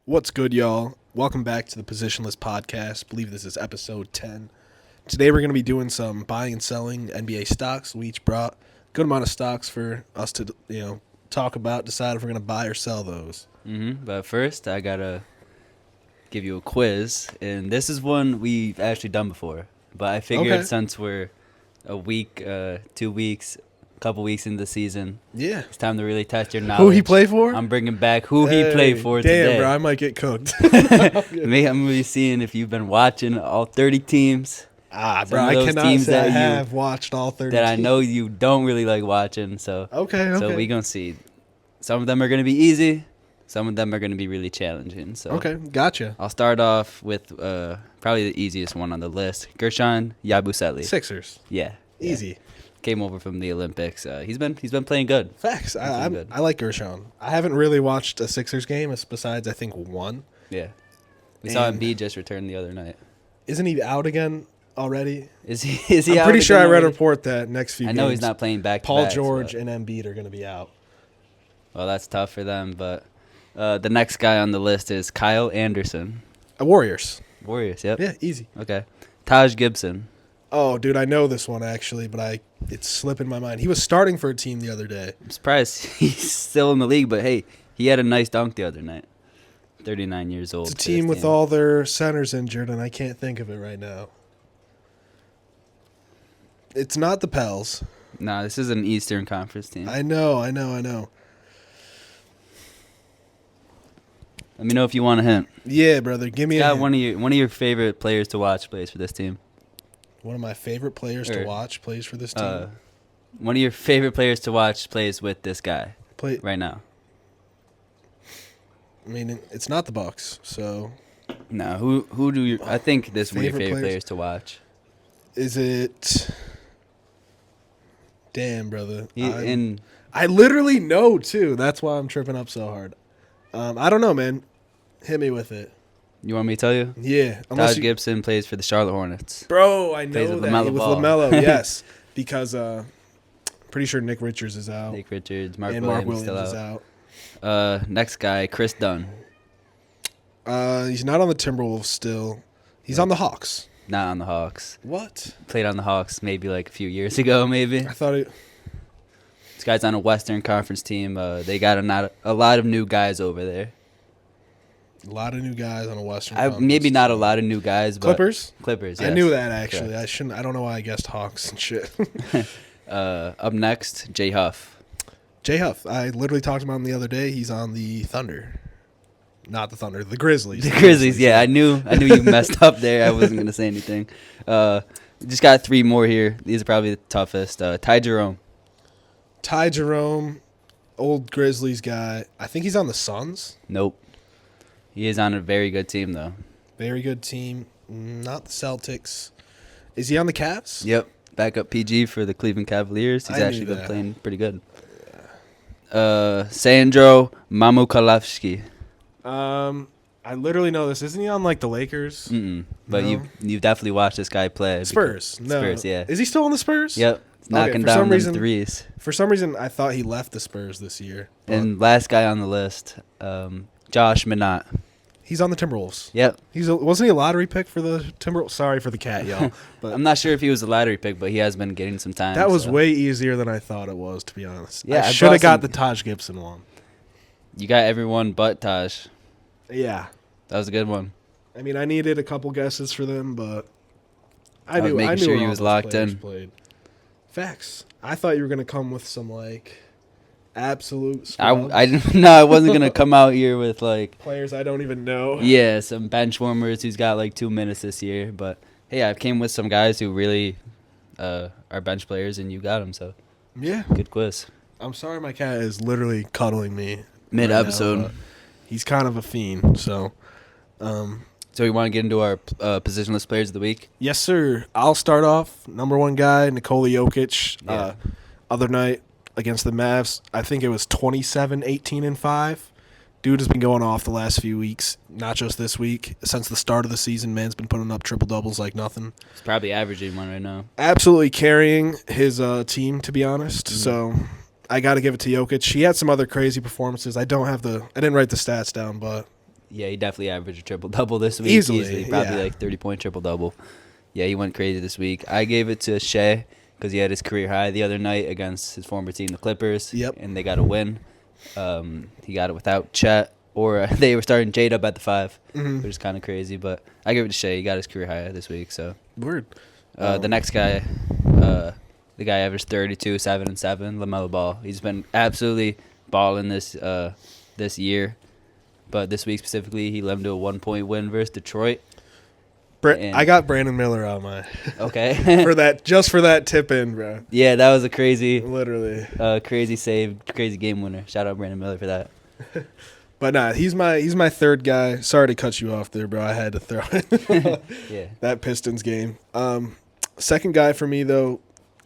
What's good, y'all? Welcome back to the Positionless podcast. I believe this is episode 10. Today we're going to be doing some buying and selling NBA stocks. We each brought a good amount of stocks for us to, talk about, decide if we're going to buy or sell those. But first, I got to give you a quiz. And this is one we've actually done before. But I figured since we're a week, 2 weeks, a couple weeks into the season, it's time to really test your knowledge. Who he play for? I'm bringing back who he played for today. Damn, bro, I might get cooked. I'm going to be seeing if you've been watching all 30 teams. Bro, I cannot say I have watched all 30 that teams. I know you don't really like watching. So So we're going to see. Some of them are going to be easy. Some of them are going to be really challenging. So Okay, gotcha. I'll start off with probably the easiest one on the list. Gershon Yabusele. Sixers. Yeah. Easy. Came over from the Olympics. He's been playing good. Facts. I like Gershon. I haven't really watched a Sixers game besides, I think, one. Yeah. We saw Embiid just return the other night. Isn't he out again already? Is he I'm out pretty sure I read already? a report that next few games. I know he's not playing back to Paul back, George and Embiid are going to be out. Well, that's tough for them. But the next guy on the list is Kyle Anderson. Warriors. Warriors, yep. Yeah, easy. Okay. Taj Gibson. Oh, dude, I know this one actually, but it's slipping my mind. He was starting for a team the other day. I'm surprised he's still in the league, but hey, he had a nice dunk the other night. 39 years old. It's a team with all their centers injured, and I can't think of it right now. It's not the Pels. No, this is an Eastern Conference team. I know. Let me know if you want a hint. Yeah, brother, give me a hint. One of your favorite players to watch plays for this team. One of my favorite players to watch plays for this team. One of your favorite players to watch plays with this guy Play right now. I mean, it's not the Bucks, so. No, who do you? I think this is one of your favorite players to watch. Is it? Damn, brother. I literally know too. That's why I'm tripping up so hard. I don't know, man. Hit me with it. You want me to tell you? Yeah. Taj Gibson plays for the Charlotte Hornets. Bro, I know plays that. With LaMelo with Ball. LaMelo, yes. Because pretty sure Nick Richards is out. Nick Richards, Mark Williams Williams still is out. out. Next guy, Chris Dunn. He's not on the Timberwolves still. He's on the Hawks. Not on the Hawks. What? Played on the Hawks maybe like a few years ago, maybe. I thought it. This guy's on a Western Conference team. They got a lot of new guys over there. A lot of new guys on a Western Conference. Maybe not a lot of new guys, but Clippers? Clippers, I yes. knew that, actually. Correct. I don't know why I guessed Hawks and shit. Up next, Jay Huff. Jay Huff. I literally talked about him the other day. He's on the Thunder. Not the Thunder, the Grizzlies. The Grizzlies, yeah. I knew you messed up there. I wasn't going to say anything. Just got three more here. These are probably the toughest. Ty Jerome. Ty Jerome, old Grizzlies guy. I think he's on the Suns. Nope. He is on a very good team, though. Very good team. Not the Celtics. Is he on the Cavs? Yep. Backup PG for the Cleveland Cavaliers. He's actually been playing pretty good. Sandro Mamukalevsky. I literally know this. Isn't he on like the Lakers? But No. you've definitely watched this guy play. Spurs. No. Spurs, yeah. Is he still on the Spurs? Yep. Knocking down them threes. For some reason, I thought he left the Spurs this year. And last guy on the list, Josh Minott. He's on the Timberwolves. Yep. Wasn't he a lottery pick for the Timberwolves? Sorry for the cat, y'all. But I'm not sure if he was a lottery pick, but he has been getting some time. that was way easier than I thought it was, to be honest. Yeah, I should have got the Taj Gibson one. You got everyone but Taj. Yeah. That was a good one. I mean, I needed a couple guesses for them, but I was knew making sure where you all was those locked players in. Played. Facts. I thought you were gonna come with some like absolute I scrubs. no, I wasn't gonna come out here with like Players I don't even know. yeah, some bench warmers who's got like 2 minutes this year. But hey, I came with some guys who really are bench players, and you got them. So Yeah. good quiz. I'm sorry, my cat is literally cuddling me Mid episode. right now. He's kind of a fiend, so. So we want to get into our positionless players of the week. Yes, sir. I'll start off. Number one guy, Nikola Jokic. Yeah. Other night against the Mavs, I think it was 27, 18, and 5. Dude has been going off the last few weeks, not just this week. Since the start of the season, man's been putting up triple-doubles like nothing. He's probably averaging one right now. Absolutely carrying his team, to be honest. Mm-hmm. So I got to give it to Jokic. He had some other crazy performances. I didn't write the stats down, but Yeah, he definitely averaged a triple-double this week. Easily, Probably yeah. like 30-point triple-double. Yeah, he went crazy this week. I gave it to Shea because he had his career high the other night against his former team, the Clippers. Yep. And they got a win. He got it without Chet, or they were starting Jade up at the 5, which is kind of crazy. But I give it to Shea. He got his career high this week. So Word. the next guy, the guy averaged 32, 7 and 7. LaMelo Ball. He's been absolutely balling this year. But this week specifically, he led him to a 1-point win versus Detroit. I got Brandon Miller on my Okay. for that tip in, bro. Yeah, that was a crazy, Literally. crazy save, crazy game winner. Shout out Brandon Miller for that. But nah, he's my third guy. Sorry to cut you off there, bro. I had to throw it. Yeah. That Pistons game. Second guy for me though,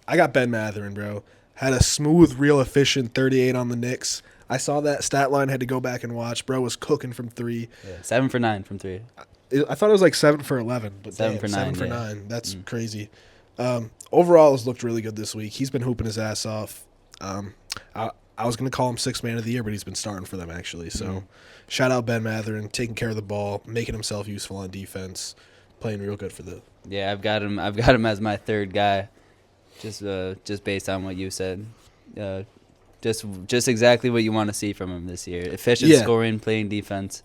I got Ben Mathurin, bro. Had a smooth, real efficient 38 on the Knicks. I saw that stat line, had to go back and watch. Bro was cooking from 3. Yeah, 7 for 9 from 3. I thought it was like 7 for 11, but 7 for 9. 7 for yeah. 9. That's crazy. Overall, has looked really good this week. He's been hooping his ass off. I was going to call him 6th man of the year, but he's been starting for them actually. So, shout out Ben Mathurin, taking care of the ball, making himself useful on defense, playing real good for the. Yeah, I've got him as my third guy, just based on what you said. Just exactly what you want to see from him this year. Efficient scoring, playing defense.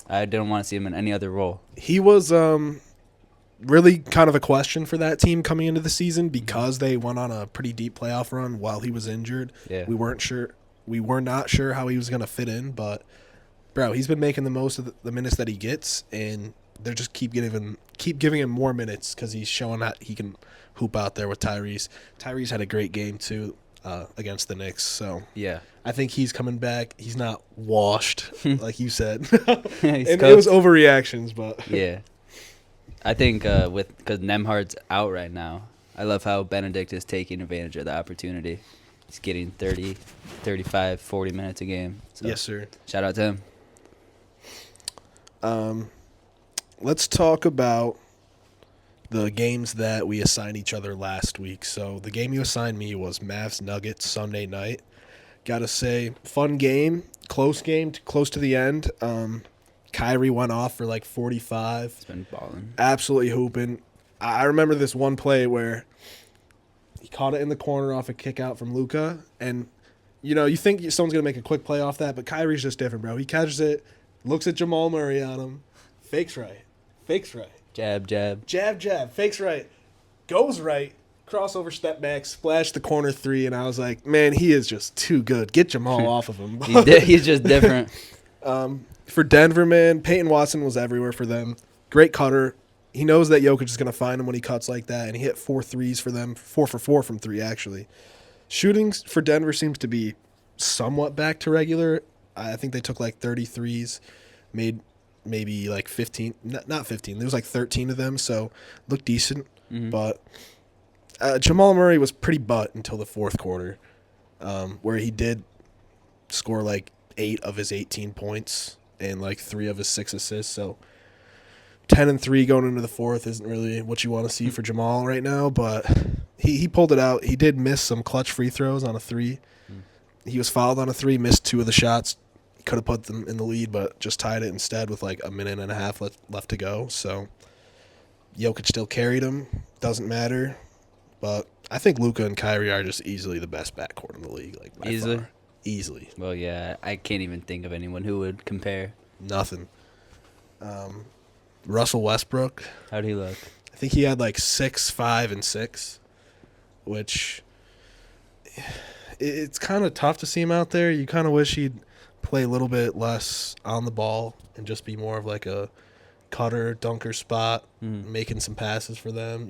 I didn't want to see him in any other role. He was really kind of a question for that team coming into the season because they went on a pretty deep playoff run while he was injured. Yeah. We were not sure how he was going to fit in, but bro, he's been making the most of the minutes that he gets, and they're just keep giving him more minutes because he's showing that he can hoop out there with Tyrese. Tyrese had a great game too. Against the Knicks, so yeah, I think he's coming back. He's not washed, like you said, and cooked. it was overreactions, but yeah, I think because Nemhard's out right now, I love how Benedict is taking advantage of the opportunity. He's getting 30, 35, 40 minutes a game. So yes, sir. Shout out to him. Let's talk about the games that we assigned each other last week. So the game you assigned me was Mavs Nuggets Sunday night. Gotta say, fun game, close to the end. Kyrie went off for like 45. He's been balling. Absolutely hooping. I remember this one play where he caught it in the corner off a kick out from Luka, and you think someone's gonna make a quick play off that, but Kyrie's just different, bro. He catches it, looks at Jamal Murray on him, fakes right. Jab, Fakes right. Goes right. Crossover, step back, splash the corner 3, and I was like, man, he is just too good. Get Jamal off of him. He's just different. For Denver, man, Peyton Watson was everywhere for them. Great cutter. He knows that Jokic is going to find him when he cuts like that, and he hit 4 threes for them, 4 for 4 from 3, actually. Shooting for Denver seems to be somewhat back to regular. I think they took like 33s, made maybe like 15, not 15. There was like 13 of them, so looked decent. Mm-hmm. But Jamal Murray was pretty butt until the fourth quarter, where he did score like 8 of his 18 points and like 3 of his 6 assists. So 10 and 3 going into the fourth isn't really what you want to see for Jamal right now, but he pulled it out. He did miss some clutch free throws on a 3. He was fouled on a 3, missed 2 of the shots. Could have put them in the lead, but just tied it instead with like a minute and a half left to go. So Jokic still carried him. Doesn't matter. But I think Luka and Kyrie are just easily the best backcourt in the league. Like by Easily? far. Easily. Well, yeah, I can't even think of anyone who would compare. Nothing. Russell Westbrook. How'd he look? I think he had like 6, 5, and 6, which it's kind of tough to see him out there. You kind of wish he'd play a little bit less on the ball and just be more of like a cutter, dunker spot, making some passes for them,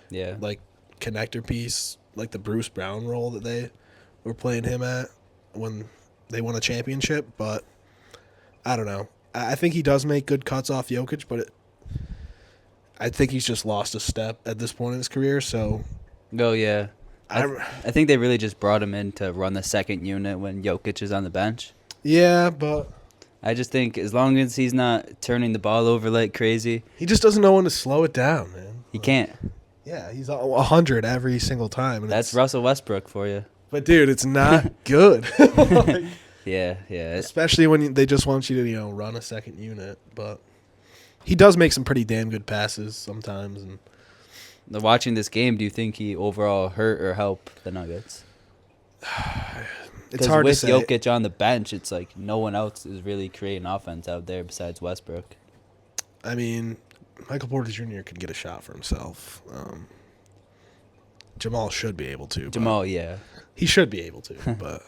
Yeah. like connector piece, like the Bruce Brown role that they were playing him at when they won a championship. But I don't know. I think he does make good cuts off Jokic, but I think he's just lost a step at this point in his career. So, Oh, yeah. I think they really just brought him in to run the second unit when Jokic is on the bench. Yeah, but I just think as long as he's not turning the ball over like crazy, he just doesn't know when to slow it down, man. he can't. Yeah, he's 100 every single time. And That's Russell Westbrook for you. But, dude, it's not good. Yeah, yeah. Especially when they just want you to, run a second unit. But he does make some pretty damn good passes sometimes. And Watching this game, do you think he overall hurt or helped the Nuggets? it's hard to with say. Jokic on the bench, it's like no one else is really creating offense out there besides Westbrook. I mean, Michael Porter Jr. could get a shot for himself. Jamal should be able to. Jamal, yeah. He should be able to, but,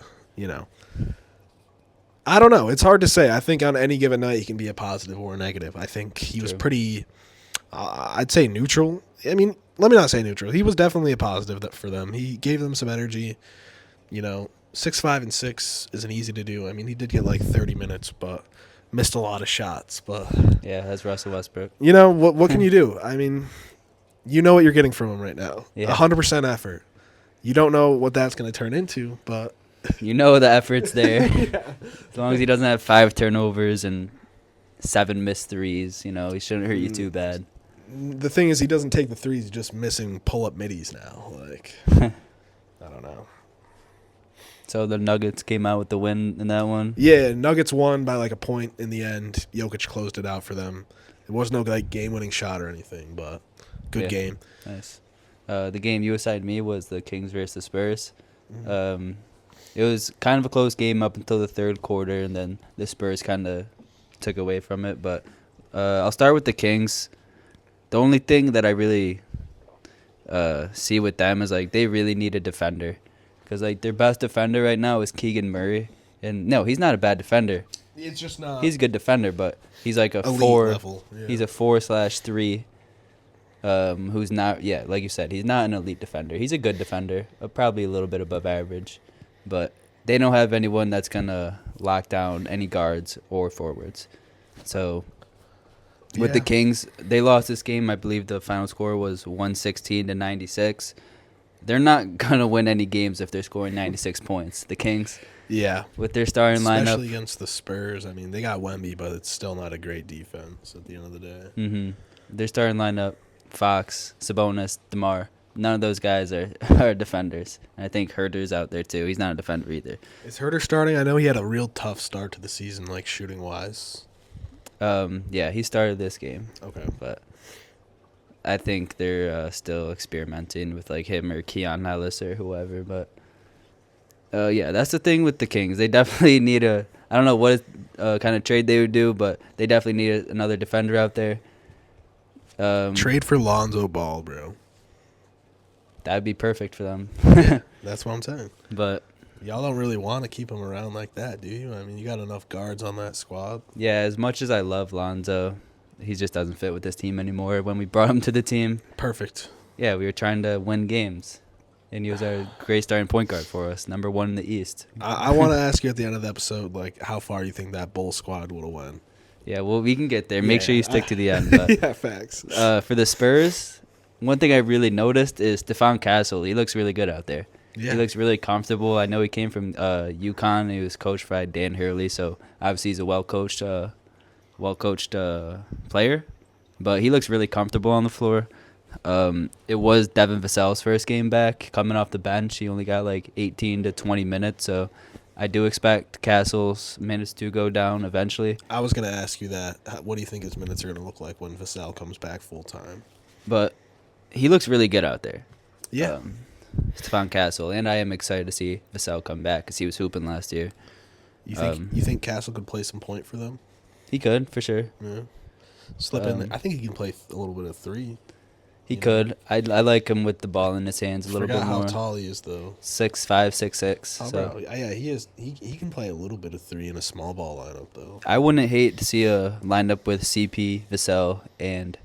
I don't know. It's hard to say. I think on any given night he can be a positive or a negative. I think he was pretty, I'd say neutral. I mean, let me not say neutral. He was definitely a positive for them. He gave them some energy. 6, 5, and 6 isn't easy to do. I mean, he did get like 30 minutes, but missed a lot of shots. But yeah, that's Russell Westbrook. What can you do? I mean, you know what you're getting from him right now. Yeah. 100% effort. You don't know what that's going to turn into, but the effort's there. Yeah. As long as he doesn't have 5 turnovers and 7 missed threes, he shouldn't hurt you too bad. The thing is, he doesn't take the threes, he's just missing pull-up middies now. Like, I don't know. So the Nuggets came out with the win in that one? Yeah, Nuggets won by like a point in the end. Jokic closed it out for them. It was no like game-winning shot or anything, but good game. Nice. The game you assigned me was the Kings versus the Spurs. It was kind of a close game up until the third quarter, and then the Spurs kind of took away from it. But I'll start with the Kings. The only thing that I really see with them is like they really need a defender, because like their best defender right now is Keegan Murray, and no, he's not a bad defender. It's just not. He's a good defender, but he's like a elite 4 level. Yeah. He's a 4/3. Who's not, like you said, he's not an elite defender. He's a good defender, probably a little bit above average, but they don't have anyone that's going to lock down any guards or forwards. So with the Kings, they lost this game. I believe the final score was 116-96. They're not going to win any games if they're scoring 96 points. The Kings, with their starting lineup. Especially against the Spurs. I mean, they got Wemby, but it's still not a great defense at the end of the day. Mm-hmm. Their starting lineup, Fox, Sabonis, DeMar, none of those guys are defenders. And I think Herter's out there too. He's not a defender either. Is Herter starting? I know he had a real tough start to the season, like shooting-wise. Yeah, he started this game. Okay. But I think they're still experimenting with like him or Keon Ellis or whoever. But that's the thing with the Kings. They definitely need I don't know what kind of trade they would do, but they definitely need another defender out there. Trade for Lonzo Ball, bro. That'd be perfect for them. Yeah, that's what I'm saying. But y'all don't really want to keep him around like that, do you? I mean, you got enough guards on that squad. yeah, as much as I love Lonzo, he just doesn't fit with this team anymore. When we brought him to the team, Perfect. yeah, we were trying to win games, and he was our great starting point guard for us, number 1 in the East. I want to ask you at the end of the episode, like, how far you think that Bull squad would have won. Yeah, well, we can get there. Make Yeah. sure you stick to the end. But, Yeah, facts. for the Spurs, one thing I really noticed is Stephon Castle. He looks really good out there. Yeah. He looks really comfortable. I know he came from UConn. He was coached by Dan Hurley, so obviously he's a well-coached player. But he looks really comfortable on the floor. It was Devin Vassell's first game back, coming off the bench. He only got like 18 to 20 minutes, so I do expect Castle's minutes to go down eventually. I was going to ask you that. What do you think his minutes are going to look like when Vassell comes back full-time? But he looks really good out there. Yeah. Stephon Castle, and I am excited to see Vassell come back because he was hooping last year. You think Castle could play some point for them? He could, for sure. Yeah. Slip in there. I think he can play a little bit of 3. He could. I like him with the ball in his hands a little bit more. How tall he is, though. 6'5", 6'6". Oh, so bro. Yeah, he is. He can play a little bit of 3 in a small ball lineup, though. I wouldn't hate to see a lineup with CP, Vassell, and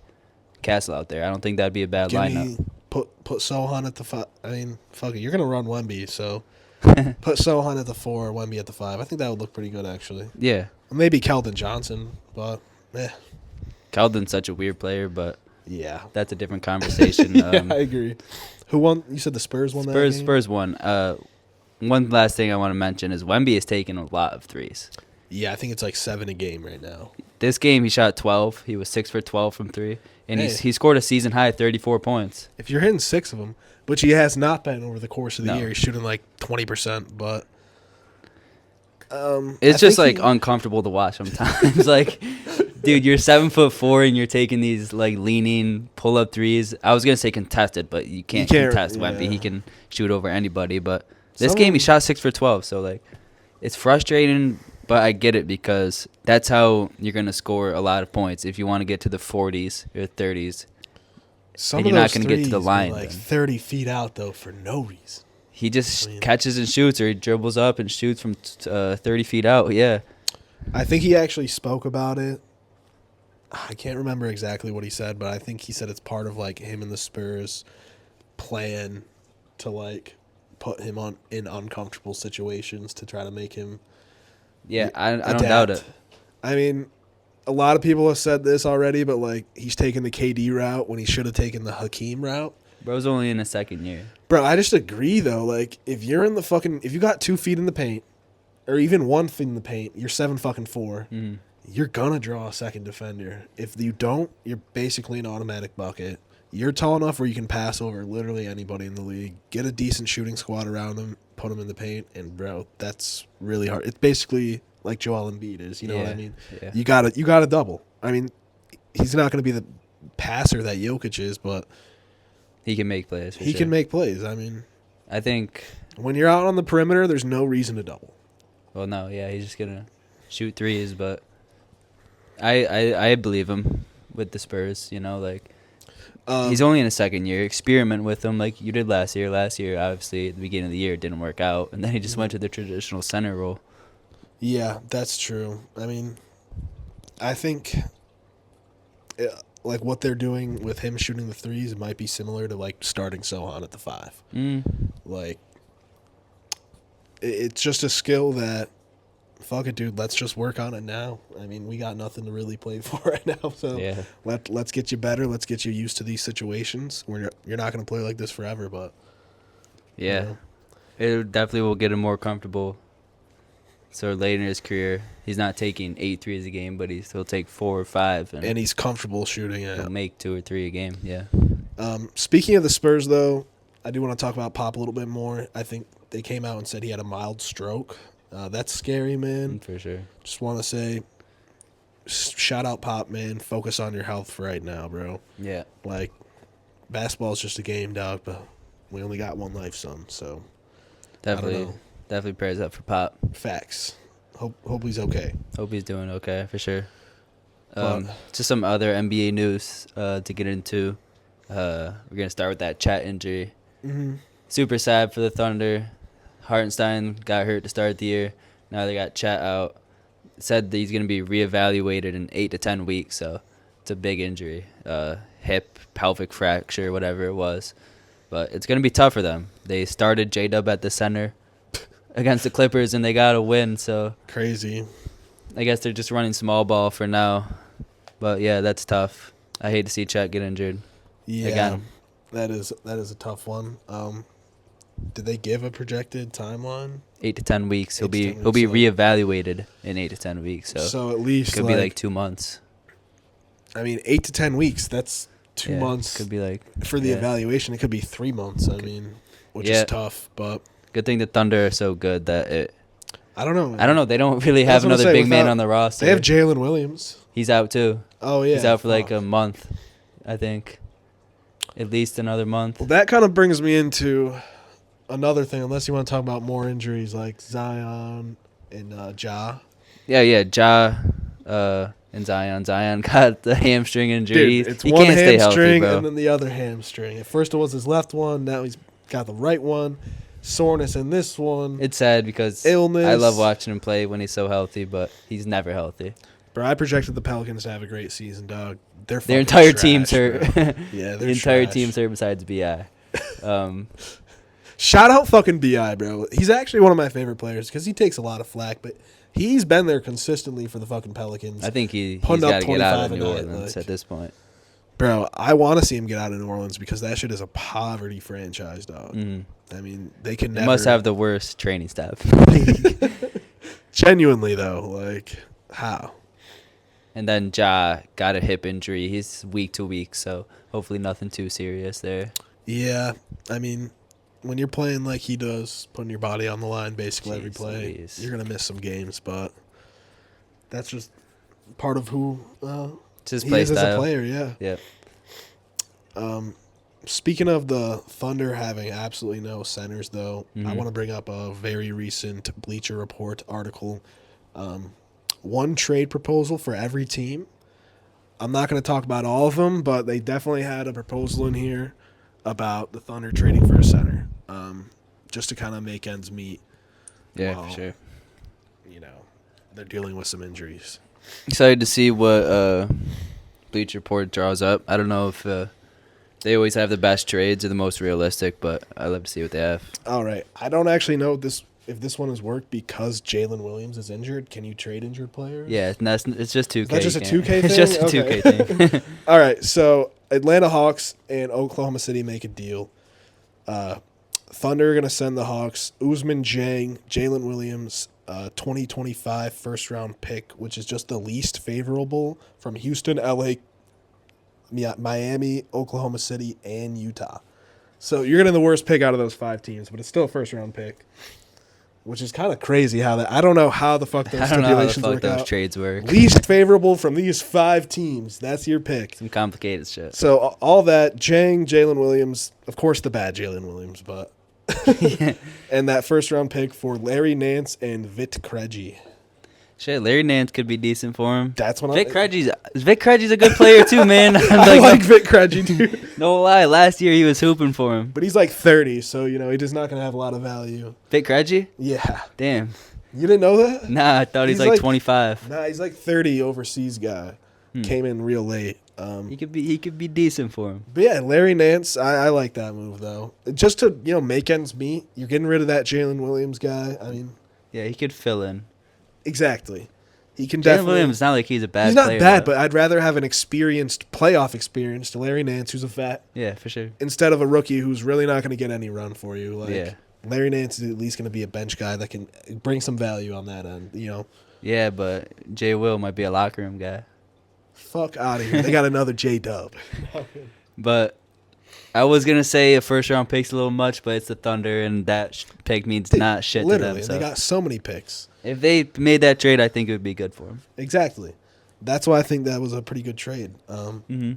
Castle out there. I don't think that'd be a bad lineup. Put Sohan at the 5. I mean, fuck it. You're gonna run Wemby, so put Sohan at the 4, Wemby at the 5. I think that would look pretty good, actually. Yeah. Maybe Keldon Johnson, but Keldon's such a weird player, but yeah, that's a different conversation. Yeah, I agree. Who won? You said the Spurs won that game? Spurs won. One last thing I want to mention is Wemby is taking a lot of threes. Yeah, I think it's like 7 a game right now. This game he shot 12. He was 6 for 12 from 3, and he scored a season high 34 points. If you're hitting 6 of them, which he has not been over the course of the No. year, he's shooting like 20%. But It's just like uncomfortable to watch sometimes. Like, dude, you're 7'4" and you're taking these like leaning pull up threes. I was gonna say contested, but you can't contest Wemby. He can shoot over anybody. But this game he shot 6 for 12. So like, it's frustrating, but I get it because that's how you're gonna score a lot of points if you want to get to the 40s or 30s. Some and of you're those not gonna get to the line. Like 30 feet out though for no reason. He just catches and shoots, or he dribbles up and shoots from 30 feet out. Yeah. I think he actually spoke about it. I can't remember exactly what he said, but I think he said it's part of like him and the Spurs' plan to like put him in uncomfortable situations to try to make him. Yeah, I don't doubt it. I mean, a lot of people have said this already, but like he's taking the KD route when he should have taken the Hakeem route. Bro's only in his second year. Bro, I just agree though. Like if you're in the if you got 2 feet in the paint, or even 1 feet in the paint, you're 7'4". Mm-hmm. You're gonna draw a second defender. If you don't, you're basically an automatic bucket. You're tall enough where you can pass over literally anybody in the league. Get a decent shooting squad around him, put him in the paint, and bro, that's really hard. It's basically like Joel Embiid is. You know what I mean? Yeah. You got to double. I mean, he's not gonna be the passer that Jokic is, but he can make plays. He can make plays. I mean, I think when you're out on the perimeter, there's no reason to double. Well, no, yeah, he's just gonna shoot threes, but I believe him with the Spurs. You know, like he's only in his second year. Experiment with him like you did last year. Last year, obviously, at the beginning of the year, it didn't work out, and then he just went to the traditional center role. Yeah, that's true. I mean, I think like what they're doing with him shooting the threes might be similar to like starting Sohan at the 5. Like it's just a skill that fuck it, dude, let's just work on it now. I mean, we got nothing to really play for right now, so let's get you better. Let's get you used to these situations. You're not going to play like this forever, but yeah, it definitely will get him more comfortable. So later in his career, he's not taking 8 threes a game, but he'll take 4 or 5, and he's comfortable shooting it. He'll make 2 or 3 a game. Yeah. Speaking of the Spurs, though, I do want to talk about Pop a little bit more. I think they came out and said he had a mild stroke. That's scary, man. For sure. Just want to say, shout out Pop, man. Focus on your health for right now, bro. Yeah. Like, basketball's just a game, dog, but we only got one life, son. So, definitely prayers up for Pop. Facts. Hope he's okay. Hope he's doing okay, for sure. Just some other NBA news to get into. We're going to start with that Chat injury. Mm-hmm. Super sad for the Thunder. Hartenstein got hurt to start the year. Now they got Chat out. Said that he's going to be reevaluated in 8 to 10 weeks, so it's a big injury. Hip, pelvic fracture, whatever it was. But it's going to be tough for them. They started J-Dub at the center against the Clippers, and they got a win. So crazy. I guess they're just running small ball for now. But, yeah, that's tough. I hate to see Chet get injured. Yeah, again. That is a tough one. Did they give a projected timeline? 8 to 10 weeks. He'll be reevaluated in 8 to 10 weeks. So at least could be like 2 months. I mean, 8 to 10 weeks. That's 2 months. Could be like for the evaluation. It could be 3 months. I mean, which is tough. But good thing the Thunder are so good that it. I don't know. I don't know. They don't really have another big man on the roster. They have Jalen Williams. He's out too. Oh yeah, he's out for like a month, I think. At least another month. Well, that kind of brings me into another thing, unless you want to talk about more injuries like Zion and Ja. Yeah, Ja and Zion. Zion got the hamstring injury. Dude, it's he one can't stay healthy, hamstring bro. and then the other hamstring. At first it was his left one. Now he's got the right one. Soreness in this one. It's sad because illness. I love watching him play when he's so healthy, but he's never healthy. Bro, I projected the Pelicans to have a great season, dog. Their entire trash, team's hurt. Yeah, the entire team's hurt besides Bi. Shout out fucking Bi, bro. He's actually one of my favorite players because he takes a lot of flack, but he's been there consistently for the fucking Pelicans. I think he's got to get out of New Orleans at this point. Bro, I want to see him get out of New Orleans because that shit is a poverty franchise, dog. Mm-hmm. I mean, they can never. Must have the worst training staff. Genuinely, though, like, how? And then Ja got a hip injury. He's week to week, so hopefully nothing too serious there. Yeah, I mean, when you're playing like he does, putting your body on the line basically every Jeez play, Louise. you're gonna miss some games. But that's just part of who It's his he play is as a style. player. Yeah. Yep. Speaking of the Thunder having absolutely no centers, though, I Mhm. want to bring up a very recent Bleacher Report article. One trade proposal for every team. I'm not going to talk about all of them, but they definitely had a proposal in here about the Thunder trading for a center, just to kind of make ends meet Yeah, while, for sure. you know, they're dealing with some injuries. Excited to see what Bleacher Report draws up. I don't know if they always have the best trades or the most realistic, but I love to see what they have. All right. I don't actually know if this one has worked because Jalen Williams is injured. Can you trade injured players? Yeah, it's just 2K. Is that just a you 2K can't- thing? It's just a Okay. 2K thing. All right, so Atlanta Hawks and Oklahoma City make a deal. Thunder are going to send the Hawks Usman Jang, Jalen Williams, 2025 first-round pick, which is just the least favorable from Houston, L.A., Miami, Oklahoma City, and Utah. So you're getting the worst pick out of those 5 teams, but it's still a first-round pick, which is kind of crazy how that – I don't know how the fuck those I don't know how the stipulations fuck work those out. trades work. Least favorable from these 5 teams. That's your pick. Some complicated shit. So all that, Jang, Jalen Williams, of course the bad Jalen Williams, but and that first round pick for Larry Nance and Vit Krejci. Shit, Larry Nance could be decent for him. That's what Vic Krejci's a good player too, man. I like Vit Krejci, dude. No lie, last year he was hooping for him. But he's like 30, so he's just not gonna have a lot of value. Vic Krejci? Yeah, Damn. you didn't know that? Nah, I thought he's like 25. Nah, he's like 30, overseas guy. Came in real late. He could be decent for him. But yeah, Larry Nance, I like that move though. Just to make ends meet. You're getting rid of that Jalen Williams guy. I mean, Yeah, he could fill in. exactly. He can Jalen definitely. Williams, not like he's a bad He's not player. bad, though. but I'd rather have an experienced playoff experience to Larry Nance, who's a vet, Yeah, for sure. instead of a rookie who's really not going to get any run for you. Like Yeah. Larry Nance is at least going to be a bench guy that can bring some value on that end. Yeah, but Jay Will might be a locker room guy. Fuck out of here. They got another J Dub. But I was gonna say a first round pick's a little much, but it's the Thunder, and that pick means not shit to Literally, them. So they got so many picks. if they made that trade, I think it would be good for them. Exactly. That's why I think that was a pretty good trade. Mm-hmm.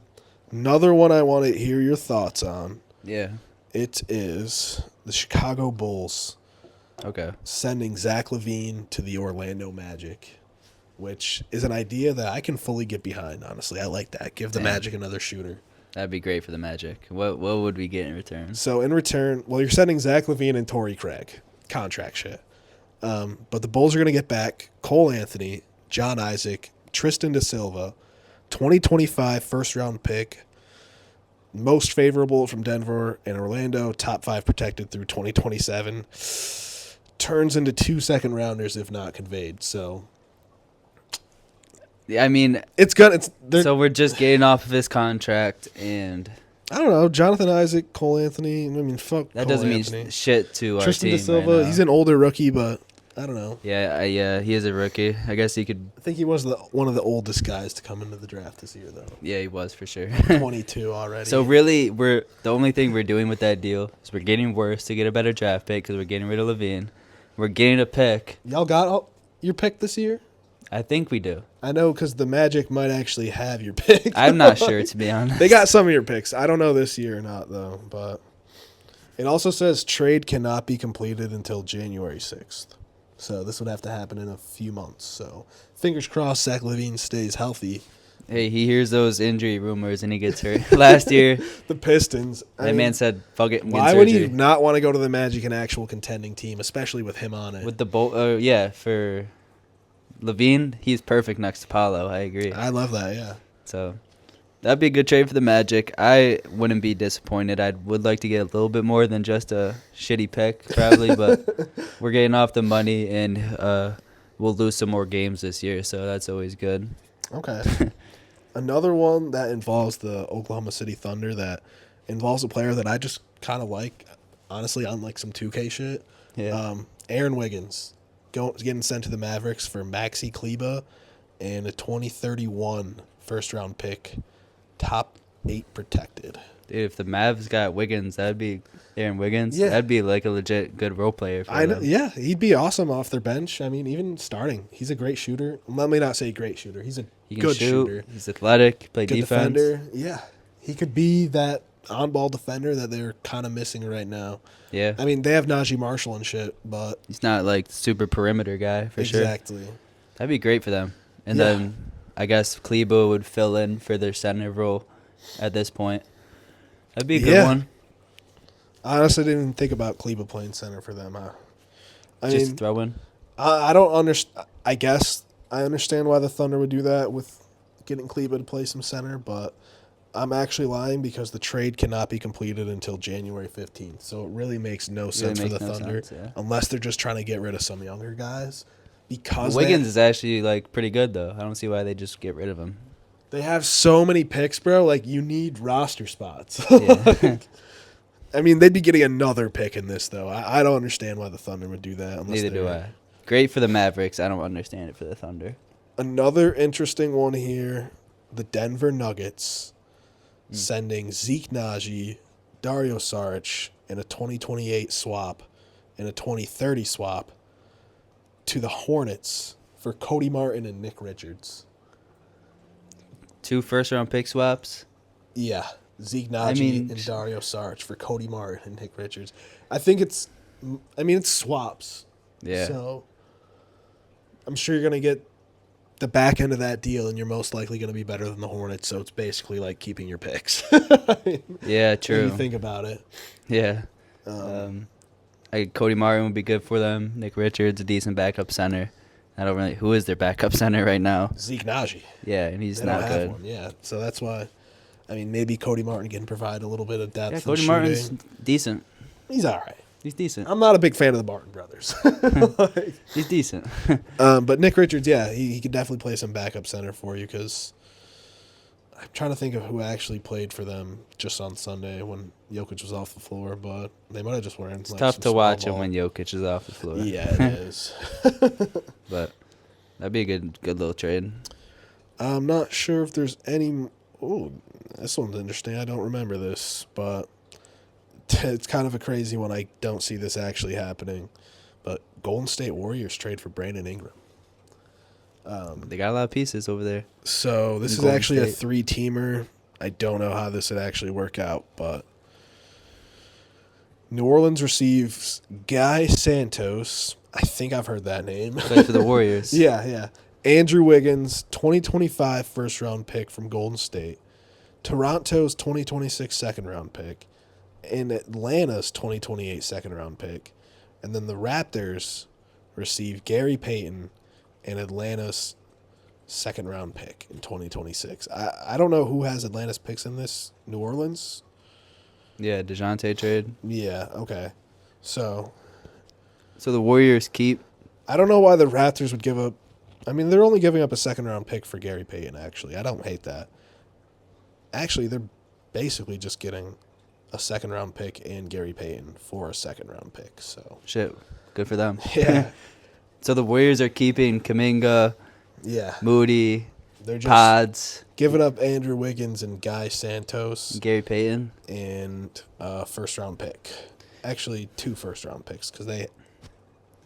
Another one I want to hear your thoughts on. Yeah. It is the Chicago Bulls Okay. sending Zach LaVine to the Orlando Magic, which is an idea that I can fully get behind, honestly. I like that. Give the Damn. Magic another shooter. That'd be great for the Magic. What would we get in return? So in return, you're sending Zach LaVine and Torrey Craig. Contract shit. But the Bulls are going to get back Cole Anthony, John Isaac, Tristan da Silva, 2025 first-round pick, most favorable from Denver and Orlando, top 5 protected through 2027. Turns into 2 second-rounders if not conveyed. So I mean, it's good. so we're just getting off of his contract, and I don't know. Jonathan Isaac, Cole Anthony. I mean, fuck. that Cole doesn't Anthony. mean shit to our Tristan team. da Silva. Right now. He's an older rookie, but I don't know. Yeah, he is a rookie. I guess he could. I think he was one of the oldest guys to come into the draft this year, though. Yeah, he was for sure. 22 already. So really, the only thing we're doing with that deal is we're getting worse to get a better draft pick because we're getting rid of Levine. We're getting a pick. Y'all got your pick this year? I think we do. I know because the Magic might actually have your pick. I'm not sure, to be honest. They got some of your picks. I don't know this year or not, though. But it also says trade cannot be completed until January 6th. So this would have to happen in a few months. So fingers crossed Zach LaVine stays healthy. Hey, he hears those injury rumors and he gets hurt. Last year, The Pistons. that man said, fuck it, I'm getting why would he surgery. not want to go to the Magic, an actual contending team, especially with him on it? With the for Levine, he's perfect next to Paolo. I agree. I love that, yeah. So that'd be a good trade for the Magic. I wouldn't be disappointed. I would like to get a little bit more than just a shitty pick, probably, but we're getting off the money, and we'll lose some more games this year, so that's always good. Okay. Another one that involves the Oklahoma City Thunder that involves a player that I just kind of like, honestly, on like some 2K shit. Yeah. Aaron Wiggins getting sent to the Mavericks for Maxi Kleba and a 2031 first-round pick, top 8 protected. Dude, if the Mavs got Wiggins, that'd be Aaron Wiggins. Yeah. That'd be like a legit good role player for them. Yeah, he'd be awesome off their bench. I mean, even starting, he's a great shooter. Let me not say great shooter. He's a He can good shoot. shooter, He's athletic. Play good defense. defender. Yeah, he could be that on-ball defender that they're kind of missing right now. Yeah. I mean, they have Najee Marshall and shit, but He's not like super perimeter guy for sure. exactly. That'd be great for them. And Yeah. then I guess Klebo would fill in for their center role at this point. That'd be a good Yeah. one. I honestly didn't even think about Cleveland playing center for them. I Just mean, throw in. I don't understand. I guess I understand why the Thunder would do that with getting Cleveland to play some center, but I'm actually lying because the trade cannot be completed until January 15th. So it really makes no sense for makes the no Thunder sense, yeah. unless they're just trying to get rid of some younger guys. Because Wiggins is actually like pretty good though. I don't see why they just get rid of him. they have so many picks, bro. Like, you need roster spots. Yeah. I mean, they'd be getting another pick in this, though. I don't understand why the Thunder would do that. Neither do I. Great for the Mavericks. I don't understand it for the Thunder. Another interesting one here, the Denver Nuggets sending Zeke Naji, Dario Saric, in a 2028 swap and a 2030 swap to the Hornets for Cody Martin and Nick Richards. 2 first-round pick swaps. Yeah, Zeke Naji and Dario Saric for Cody Martin and Nick Richards. I think it's swaps. Yeah. So I'm sure you're going to get the back end of that deal, and you're most likely going to be better than the Hornets. So it's basically like keeping your picks. Yeah, true. When you think about it. Yeah. Cody Martin would be good for them. Nick Richards, a decent backup center. I don't really. Who is their backup center right now? Zeke Naji. Yeah, and he's They not don't have good. one. Yeah, so that's why. I mean, maybe Cody Martin can provide a little bit of depth. Yeah, and Cody shooting. Martin's decent. He's all right. He's decent. I'm not a big fan of the Martin brothers. He's decent. But Nick Richards, yeah, he could definitely play some backup center for you because I'm trying to think of who actually played for them just on Sunday when Jokic was off the floor, but they might have just wearing. It's tough to watch him when Jokic is off the floor. Yeah, it is. But that'd be a good little trade. I'm not sure if there's any. Oh, this one's interesting. I don't remember this, but it's kind of a crazy one. I don't see this actually happening. But Golden State Warriors trade for Brandon Ingram. They got a lot of pieces over there. So this is Golden actually a State. 3-teamer. I don't know how this would actually work out, but New Orleans receives Guy Santos. I think I've heard that name. Play for the Warriors. Yeah. Andrew Wiggins, 2025 first-round pick from Golden State. Toronto's 2026 second-round pick. And Atlanta's 2028 second-round pick. And then the Raptors receive Gary Payton and Atlanta's second-round pick in 2026. I don't know who has Atlanta's picks in this. New Orleans? Yeah, DeJounte trade. Yeah, okay. So So the Warriors keep. I don't know why the Raptors would give up. I mean, they're only giving up a second-round pick for Gary Payton, actually. I don't hate that. Actually, they're basically just getting a second-round pick and Gary Payton for a second-round pick. So Shit, good for them. Yeah. So the Warriors are keeping Kuminga, Yeah. Moody, They're just Pods, giving up Andrew Wiggins and Guy Santos Gary Payton. and a first-round pick. Actually, 2 first-round picks because they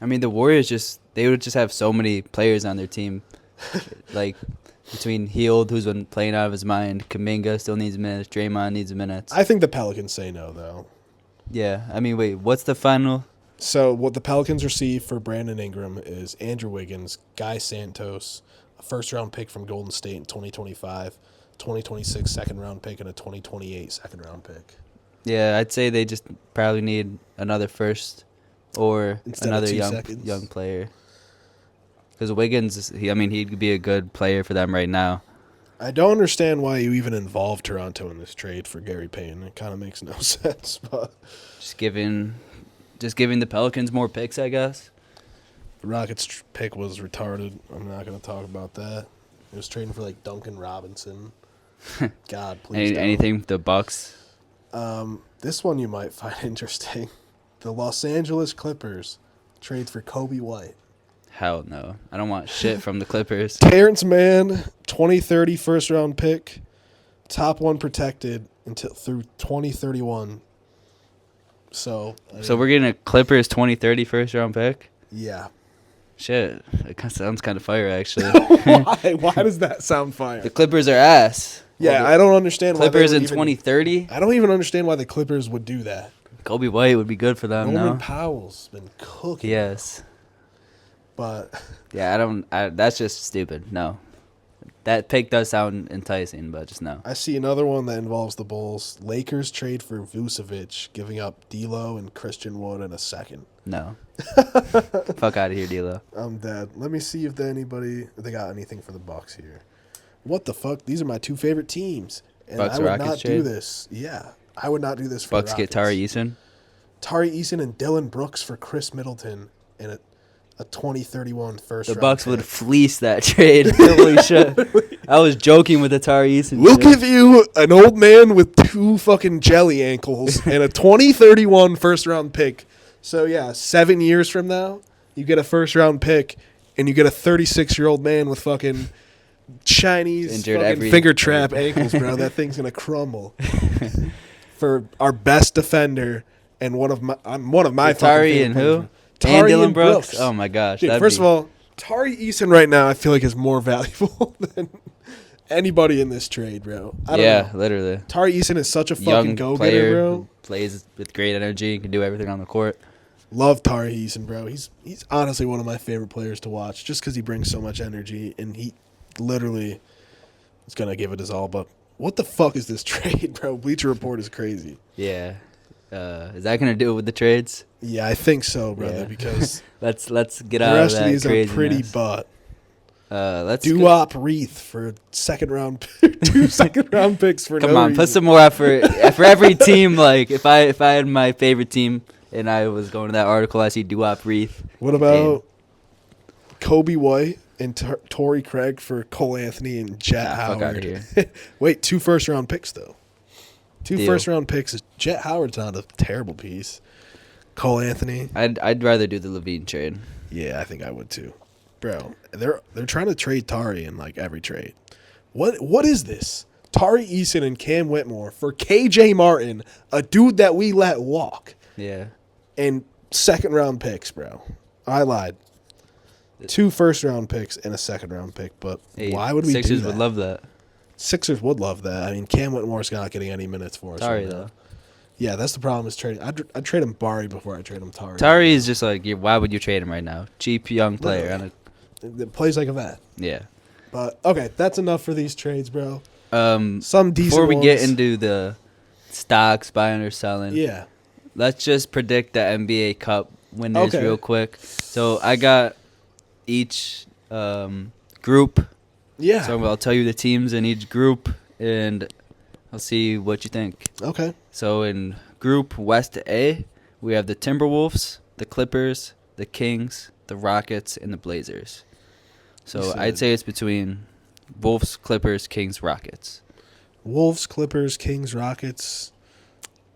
I mean, the Warriors they would just have so many players on their team. Like, between Hield, who's been playing out of his mind, Kuminga still needs minutes, Draymond needs minutes. I think the Pelicans say no, though. Yeah, I mean, wait, what's the final? So what the Pelicans receive for Brandon Ingram is Andrew Wiggins, Guy Santos, a first-round pick from Golden State in 2025, 2026 second-round pick, and a 2028 second-round pick. Yeah, I'd say they just probably need another first or Instead of another 2 young seconds. young player. Because Wiggins, he'd be a good player for them right now. I don't understand why you even involved Toronto in this trade for Gary Payton. It kind of makes no sense. But Just giving the Pelicans more picks, I guess. the Rockets' pick was retarded. I'm not going to talk about that. It was trading for, like, Duncan Robinson. God, please don't. Anything the Bucks. This one you might find interesting. The Los Angeles Clippers trade for Kobe White. Hell no. I don't want shit from the Clippers. Terrence Mann, 2030 first-round pick, top 1 protected, until through 2031. So we're getting a Clippers 2030 first round pick. Yeah. Shit, it kind of sounds kind of fire actually. Why? Why does that sound fire? The Clippers are ass. Yeah, well, I don't understand Clippers why in 2030. I don't even understand why the Clippers would do that. Kobe White would be good for them. Norman No, Powell's been cooking. yes, but yeah, I don't. That's just stupid. No, that pick does sound enticing, but just no. I see another one that involves the Bulls. Lakers trade for Vucevic, giving up D'Lo and Christian Wood in a second. No, fuck out of here, D'Lo. I'm dead. Let me see if they got anything for the Bucks here. What the fuck? These are my two favorite teams, and Bucks I would Rockets not trade? do this. Yeah, I would not do this for Bucks the get Tari Rockets. Eason. Tari Eason and Dylan Brooks for Chris Middleton and a 2031 first The round Bucks pick. would fleece that trade. Holy shit! I was joking with the Tari Eason. We'll shit. give you an old man with two fucking jelly ankles and a 2031 first round pick. So yeah, 7 years from now, you get a first round pick and you get a 36-year-old man with fucking Chinese Injured fucking finger trap ankles, bro. That thing's gonna crumble. For our best defender and one of my fucking Tari favorite and players. who? Tari and Dylan and Brooks. Oh my gosh! Dude, that'd first be- of all, Tari Eason right now I feel like is more valuable than anybody in this trade, bro. I don't know. literally. Tari Eason is such a fucking Young go-getter, player bro. who plays with great energy, can do everything on the court. Love Tari Eason, bro. He's honestly one of my favorite players to watch just because he brings so much energy and he literally is going to give it his all. But what the fuck is this trade, bro? Bleacher Report is crazy. Yeah. Is that gonna do it with the trades? Yeah, I think so, brother, Yeah. because let's get the out of rest that of these are pretty craziness. butt. Let's Doo-wop Wreath for second round, 2 second round picks for come no on, reason. put some more effort for every team. Like if I had my favorite team and I was going to that article, I see Doo-wop Wreath. What about Kobe White and Torrey Craig for Cole Anthony and Jet Fuck Howard? outta here. Wait, 2 first round picks though. 2 Deal. first round picks. Jet Howard's not a terrible piece. Cole Anthony. I'd rather do the Levine trade. Yeah, I think I would too. Bro, they're trying to trade Tari in like every trade. What is this? Tari Eason and Cam Whitmore for KJ Martin, a dude that we let walk, Yeah. and second round picks, bro. I lied. 2 first round picks and a second round pick, but Hey, why would we Sixers do that? would love that. Sixers would love that. I mean, Cam Whitmore's not getting any minutes for us. Tari right now. though. Yeah, that's the problem is trading. I'd trade him Bari before I trade him Tari. Tari is just like, why would you trade him right now? Cheap young player. Literally. It plays like a vet. Yeah. But okay, that's enough for these trades, bro. Some decent Before we get ones. into the stocks buying or selling, Yeah. let's just predict the NBA Cup winners Okay. real quick. So I got each group. Yeah. So I'll tell you the teams in each group, and I'll see what you think. Okay. So in Group West A, we have the Timberwolves, the Clippers, the Kings, the Rockets, and the Blazers. So You said- I'd say it's between Wolves, Clippers, Kings, Rockets. Wolves, Clippers, Kings, Rockets.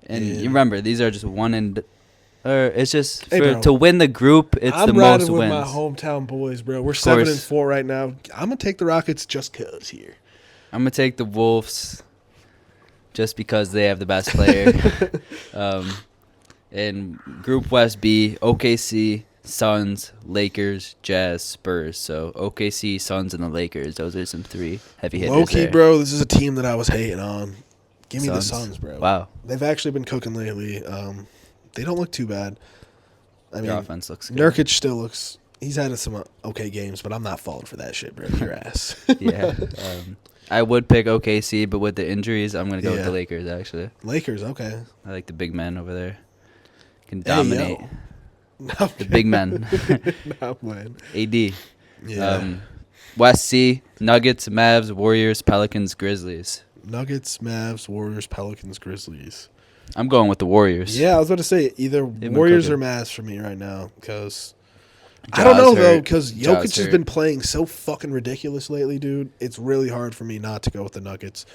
And Yeah. you remember, these are just one and... it's just Hey, for, bro. to win the group, it's I'm the riding most with wins. my hometown boys, bro. We're Of 7-4 right now. I'm gonna take the Rockets just cause here. I'm going to take the Wolves just because they have the best player. In Group West B, OKC, Suns, Lakers, Jazz, Spurs. So OKC, Suns, and the Lakers. Those are some 3 heavy hitters Low key, there. bro. This is a team that I was hating on. Give me the Suns. Suns, bro. Wow. They've actually been cooking lately. They don't look too bad. I mean, Their offense looks good. Nurkic still looks. He's had some okay games, but I'm not falling for that shit, bro. Your ass. Yeah. I would pick OKC, but with the injuries, I'm going to go with Yeah. the Lakers, actually. Lakers, okay. I like the big men over there. Can Hey, yo. dominate. No, The big men. not playing. AD. Yeah. West C, Nuggets, Mavs, Warriors, Pelicans, Grizzlies. Nuggets, Mavs, Warriors, Pelicans, Grizzlies. I'm going with the Warriors. Yeah, I was about to say either been Warriors or cooking. Mavs for me right now because I don't Ja's know though hurt. because Ja's Jokic has hurt. been playing so fucking ridiculous lately, dude. It's really hard for me not to go with the Nuggets.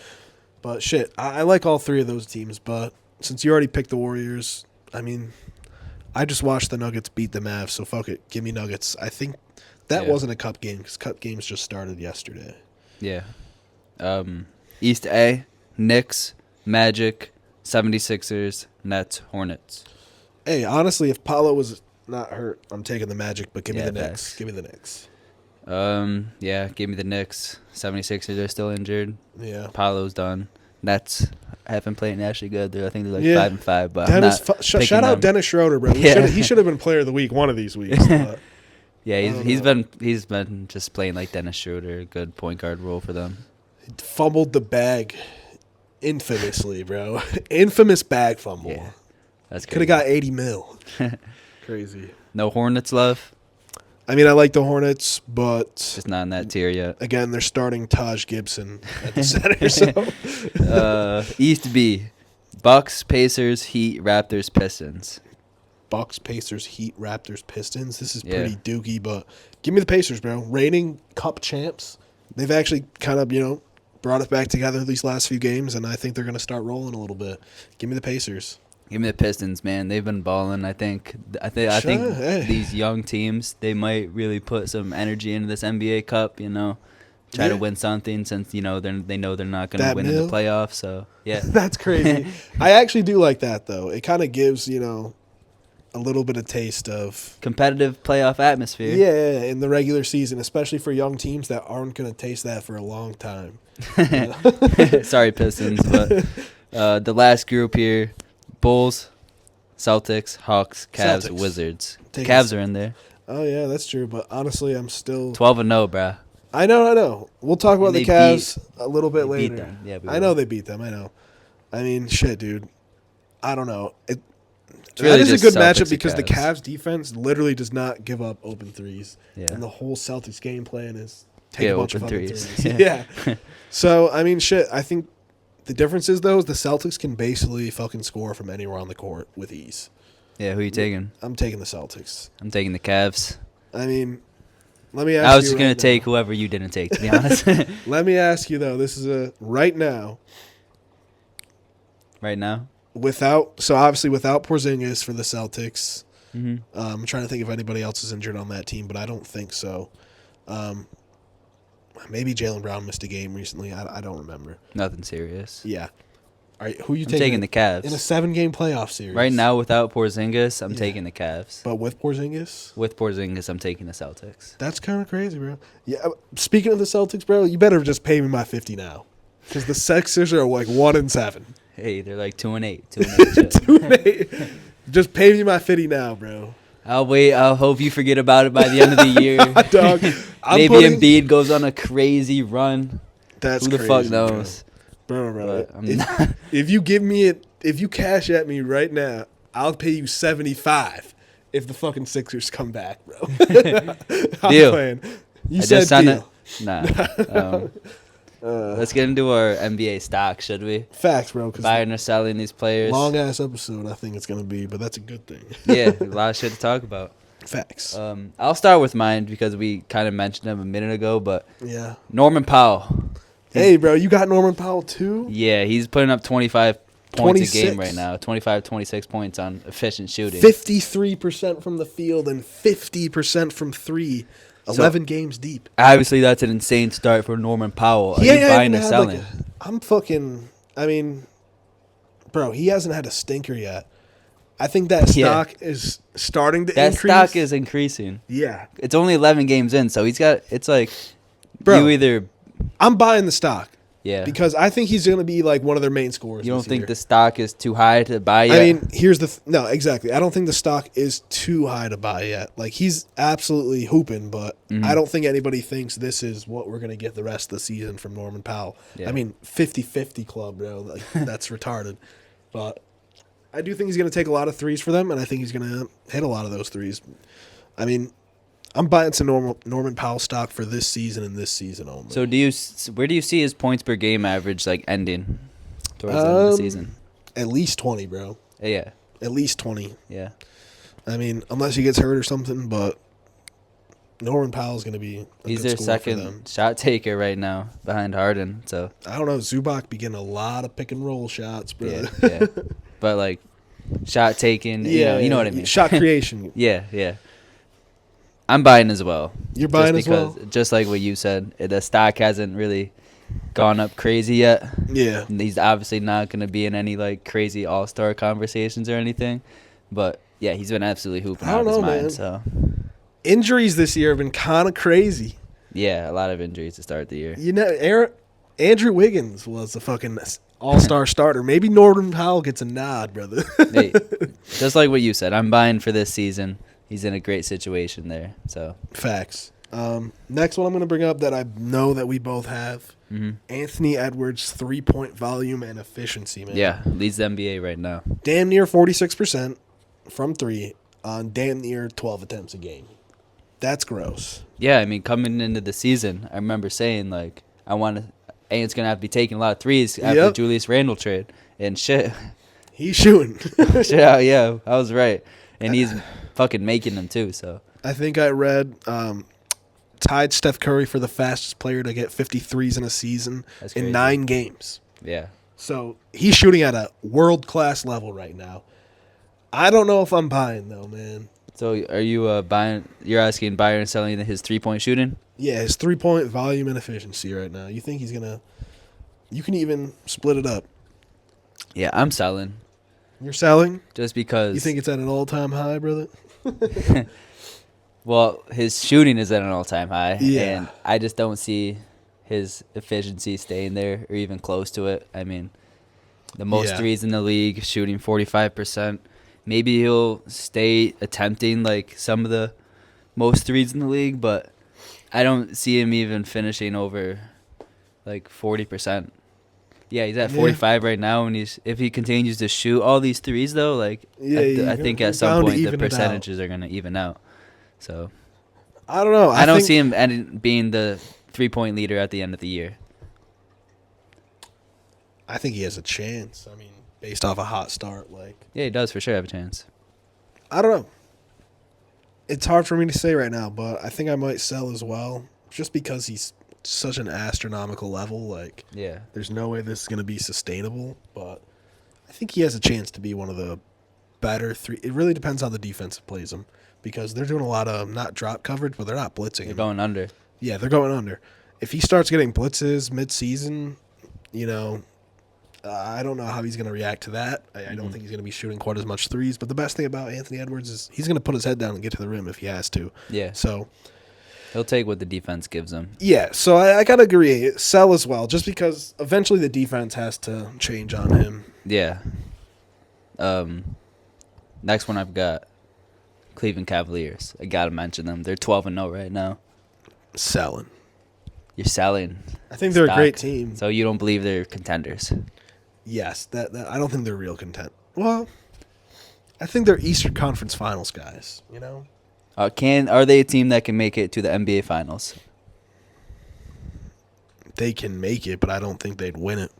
But shit, I like all 3 of those teams. But since you already picked the Warriors, I mean, I just watched the Nuggets beat the Mavs, so fuck it, give me Nuggets. I think that Yeah. wasn't a cup game because cup games just started yesterday. Yeah. East A, Knicks, Magic, 76ers, Nets, Hornets. Hey, honestly, if Paolo was not hurt, I'm taking the Magic, but give me Yeah, the Knicks. facts. Give me the Knicks. Yeah, give me the Knicks. 76ers are still injured. Yeah. Paolo's done. Nets haven't played actually good. I think they're like Yeah. 5-5, but Dennis, I'm not picking shout out them. Dennis Schroeder, bro. Yeah. He should have been Player of the Week one of these weeks. But Yeah, I don't he's know. been just playing like Dennis Schroeder, a good point guard role for them. Fumbled the bag infamously, bro. Infamous bag fumble. Yeah, that's Could have got 80 mil. Crazy. No Hornets love. I mean, I like the Hornets, but Just not in that tier yet. again, they're starting Taj Gibson at the center. So East B, Bucks, Pacers, Heat, Raptors, Pistons. Bucks, Pacers, Heat, Raptors, Pistons. This is Yeah. pretty dookie, but give me the Pacers, bro. Reigning Cup champs. They've actually kind of, brought it back together these last few games, and I think they're going to start rolling a little bit. Give me the Pacers. Give me the Pistons, man. They've been balling. I think Sure, hey. these young teams, they might really put some energy into this NBA Cup. Try to Yeah. win something since they know they're not going to That win in mil? the playoffs. So yeah, That's crazy. I actually do like that, though. It kind of gives, a little bit of taste of competitive playoff atmosphere. yeah in the regular season, especially for young teams that aren't going to taste that for a long time. Sorry, Pistons, but the last group here: Bulls, Celtics, Hawks, Cavs, Celtics. Wizards. Take Cavs us. are in there. Oh yeah, that's true. But honestly, I'm still 12-0, bruh. I know. We'll talk about They the Cavs a little bit they later. beat them. Yeah, we I know will. they beat them. I know. I mean, shit, dude. I don't know. really That is a just good Celtics matchup and because the Cavs. Cavs defense literally does not give up open threes, Yeah. and the whole Celtics game plan is take Yeah, a bunch of open open threes. threes. Yeah. So I mean, shit. I think the difference is though is the Celtics can basically fucking score from anywhere on the court with ease. Yeah, who you taking? I'm taking the Celtics. I'm taking the Cavs. I mean, let me ask you. I was just gonna right take now. whoever you didn't take, to be honest. Let me ask you though. This is a right now. Right now. Without Porzingis for the Celtics, Mm-hmm. I'm trying to think if anybody else is injured on that team, but I don't think so. Maybe Jaylen Brown missed a game recently. I don't remember. Nothing serious. Yeah. All right, who you I'm taking? taking the Cavs. In a 7-game playoff series. Right now, without Porzingis, I'm Yeah. taking the Cavs. But with Porzingis, With Porzingis, I'm taking the Celtics. that's kind of crazy, bro. Yeah. Speaking of the Celtics, bro, you better just pay me my 50 now, because the Sixers are like 1-7. Hey, they're like 2-8. 2-8. shit. Just pay me my 50 now, bro. I'll wait. I'll hope you forget about it by the end of the year. Dog, I'm Maybe putting- Embiid goes on a crazy run. That's Who the crazy, fuck knows? bro. But I'm If, not. if you give me it, if you cash at me right now, I'll pay you 75 if the fucking Sixers come back, bro. I'm Deal. playing. You I said just signed deal. it. Nah. Let's get into our NBA stock, should we? Facts, bro. Because Buying or selling these players. long ass episode, I think it's gonna be, but that's a good thing. Yeah, a lot of shit to talk about. Facts. I'll start with mine because we kind of mentioned him a minute ago, but Yeah. Norman Powell. Hey, bro, you got Norman Powell too? Yeah, he's putting up 25 points a 26. game right now. 25, 26 points on efficient shooting. 53% from the field and 50% from three. 11 games deep. Obviously, that's an insane start for Norman Powell. Are Yeah, you yeah, buying or had selling? I'm fucking. I mean, bro, he hasn't had a stinker yet. I think that Yeah. stock is starting to That increase. stock is increasing. Yeah, It's only 11 games in, so it's like Bro. you either I'm buying the stock yeah. because I think he's going to be like one of their main scorers. You don't this think year. the stock is too high to buy yet? I mean, here's the no, exactly. I don't think the stock is too high to buy yet. Like he's absolutely hooping, but Mhm. I don't think anybody thinks this is what we're going to get the rest of the season from Norman Powell. Yeah. I mean, 50-50 club, bro. Like that's retarded. But I do think he's going to take a lot of threes for them, and I think he's going to hit a lot of those threes. I mean, I'm buying some Norman Powell stock for this season and this season only. So where do you see his points per game average like ending towards the end of the season? At least 20, bro. Yeah, At least 20. yeah. I mean, unless he gets hurt or something, but Norman Powell's going to be a He's good their scorer for them. second shot taker right now behind Harden. So I don't know. Zubac be getting a lot of pick and roll shots, bro. yeah, yeah. But like shot taking, you know what I mean. Shot creation. Yeah, yeah. I'm buying as well. You're buying just as well? because, just like what you said, the stock hasn't really gone up crazy yet. Yeah. And he's obviously not going to be in any like crazy all-star conversations or anything. But yeah, he's been absolutely hooping I out don't of his know, mind. man. So Injuries this year have been kind of crazy. yeah, a lot of injuries to start the year. You know, Andrew Wiggins was a fucking all-star starter. Maybe Norman Powell gets a nod, brother. Hey, just like what you said, I'm buying for this season. He's in a great situation there. So Facts. Next one I'm going to bring up that I know that we both have. Anthony Edwards' three-point volume and efficiency, man. yeah, leads the NBA right now. Damn near 46% from three on damn near 12 attempts a game. That's gross. Yeah, I mean, coming into the season, I remember saying, like, Ant's going to have to be taking a lot of threes after the Yep. Julius Randle trade. And shit, He's shooting. yeah, I was right. And he's fucking making them, too, so. I think I read tied Steph Curry for the fastest player to get 53s in a season That's in crazy. 9 games. Yeah. So he's shooting at a world-class level right now. I don't know if I'm buying, though, man. So are you buying? You're asking buyer and selling his 3-point shooting? Yeah, his three-point volume and efficiency right now. You think he's going to – you can even split it up. Yeah, I'm selling. You're selling? Just because. You think it's at an all-time high, brother? Well, his shooting is at an all-time high. Yeah. And I just don't see his efficiency staying there or even close to it. I mean, the most threes in the league, shooting 45%. Maybe he'll stay attempting like some of the most threes in the league, but I don't see him even finishing over like 40%. Yeah, he's at 45 right now, and if he continues to shoot all these threes though, like I think at some point the percentages are gonna even out. So I don't know. I don't see him being the 3-point leader at the end of the year. I think he has a chance. I mean, based off a hot start, like Yeah, he does for sure have a chance. I don't know. It's hard for me to say right now, but I think I might sell as well, just because he's such an astronomical level. Like, Yeah. there's no way this is going to be sustainable. But I think he has a chance to be one of the better three. It really depends how the defense plays him, because they're doing a lot of not drop coverage, but they're not blitzing They're him. going under. Yeah, they're going under. If he starts getting blitzes mid-season, you know, I don't know how he's going to react to that. I don't think he's going to be shooting quite as much threes. But the best thing about Anthony Edwards is he's going to put his head down and get to the rim if he has to. Yeah. So, He'll take what the defense gives him. yeah. So I got to agree. Sell as well, just because eventually the defense has to change on him. Yeah. Next one I've got Cleveland Cavaliers. I got to mention them. They're 12-0 right now. Selling. You're selling. I think they're stock. a great team. So you don't believe they're contenders? Yes. That I don't think they're real content. Well, I think they're Eastern Conference Finals guys, you know? Are they a team that can make it to the NBA Finals? They can make it, but I don't think they'd win it.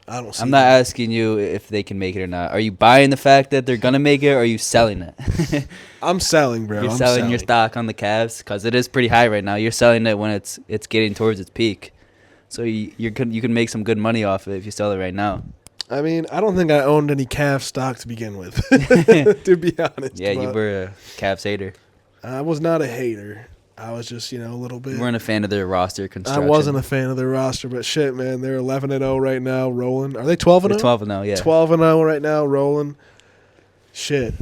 I don't see I'm not them. asking you if they can make it or not. Are you buying the fact that they're gonna make it, or are you selling it? I'm selling, bro. You're I'm selling your stock on the Cavs because it is pretty high right now. You're selling it when it's getting towards its peak, so you can make some good money off it if you sell it right now. I mean, I don't think I owned any Cavs stock to begin with, to be honest. Yeah, you but were a Cavs hater. I was not a hater. I was just, a little bit. You weren't a fan of their roster I construction. wasn't a fan of their roster, but shit, man, they're 11-0 right now, rolling. Are they 12-0? They're 12-0, yeah. 12-0 right now, rolling. Shit.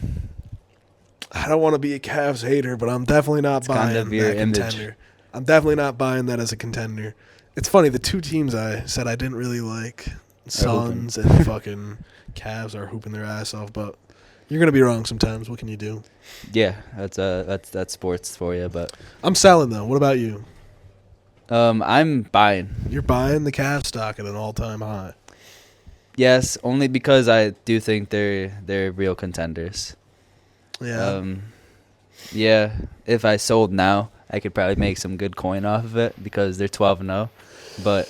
I don't want to be a Cavs hater, but I'm definitely not buying kind of your that image. contender. I'm definitely not buying that as a contender. It's funny, the two teams I said I didn't really like, Suns and fucking Cavs, are hooping their ass off, but you're going to be wrong sometimes. What can you do? Yeah, that's sports for you, but I'm selling, though. What about you? I'm buying. You're buying the Cavs stock at an all-time high. Yes, only because I do think they're real contenders. Yeah. Yeah, if I sold now, I could probably make some good coin off of it because they're 12-0. But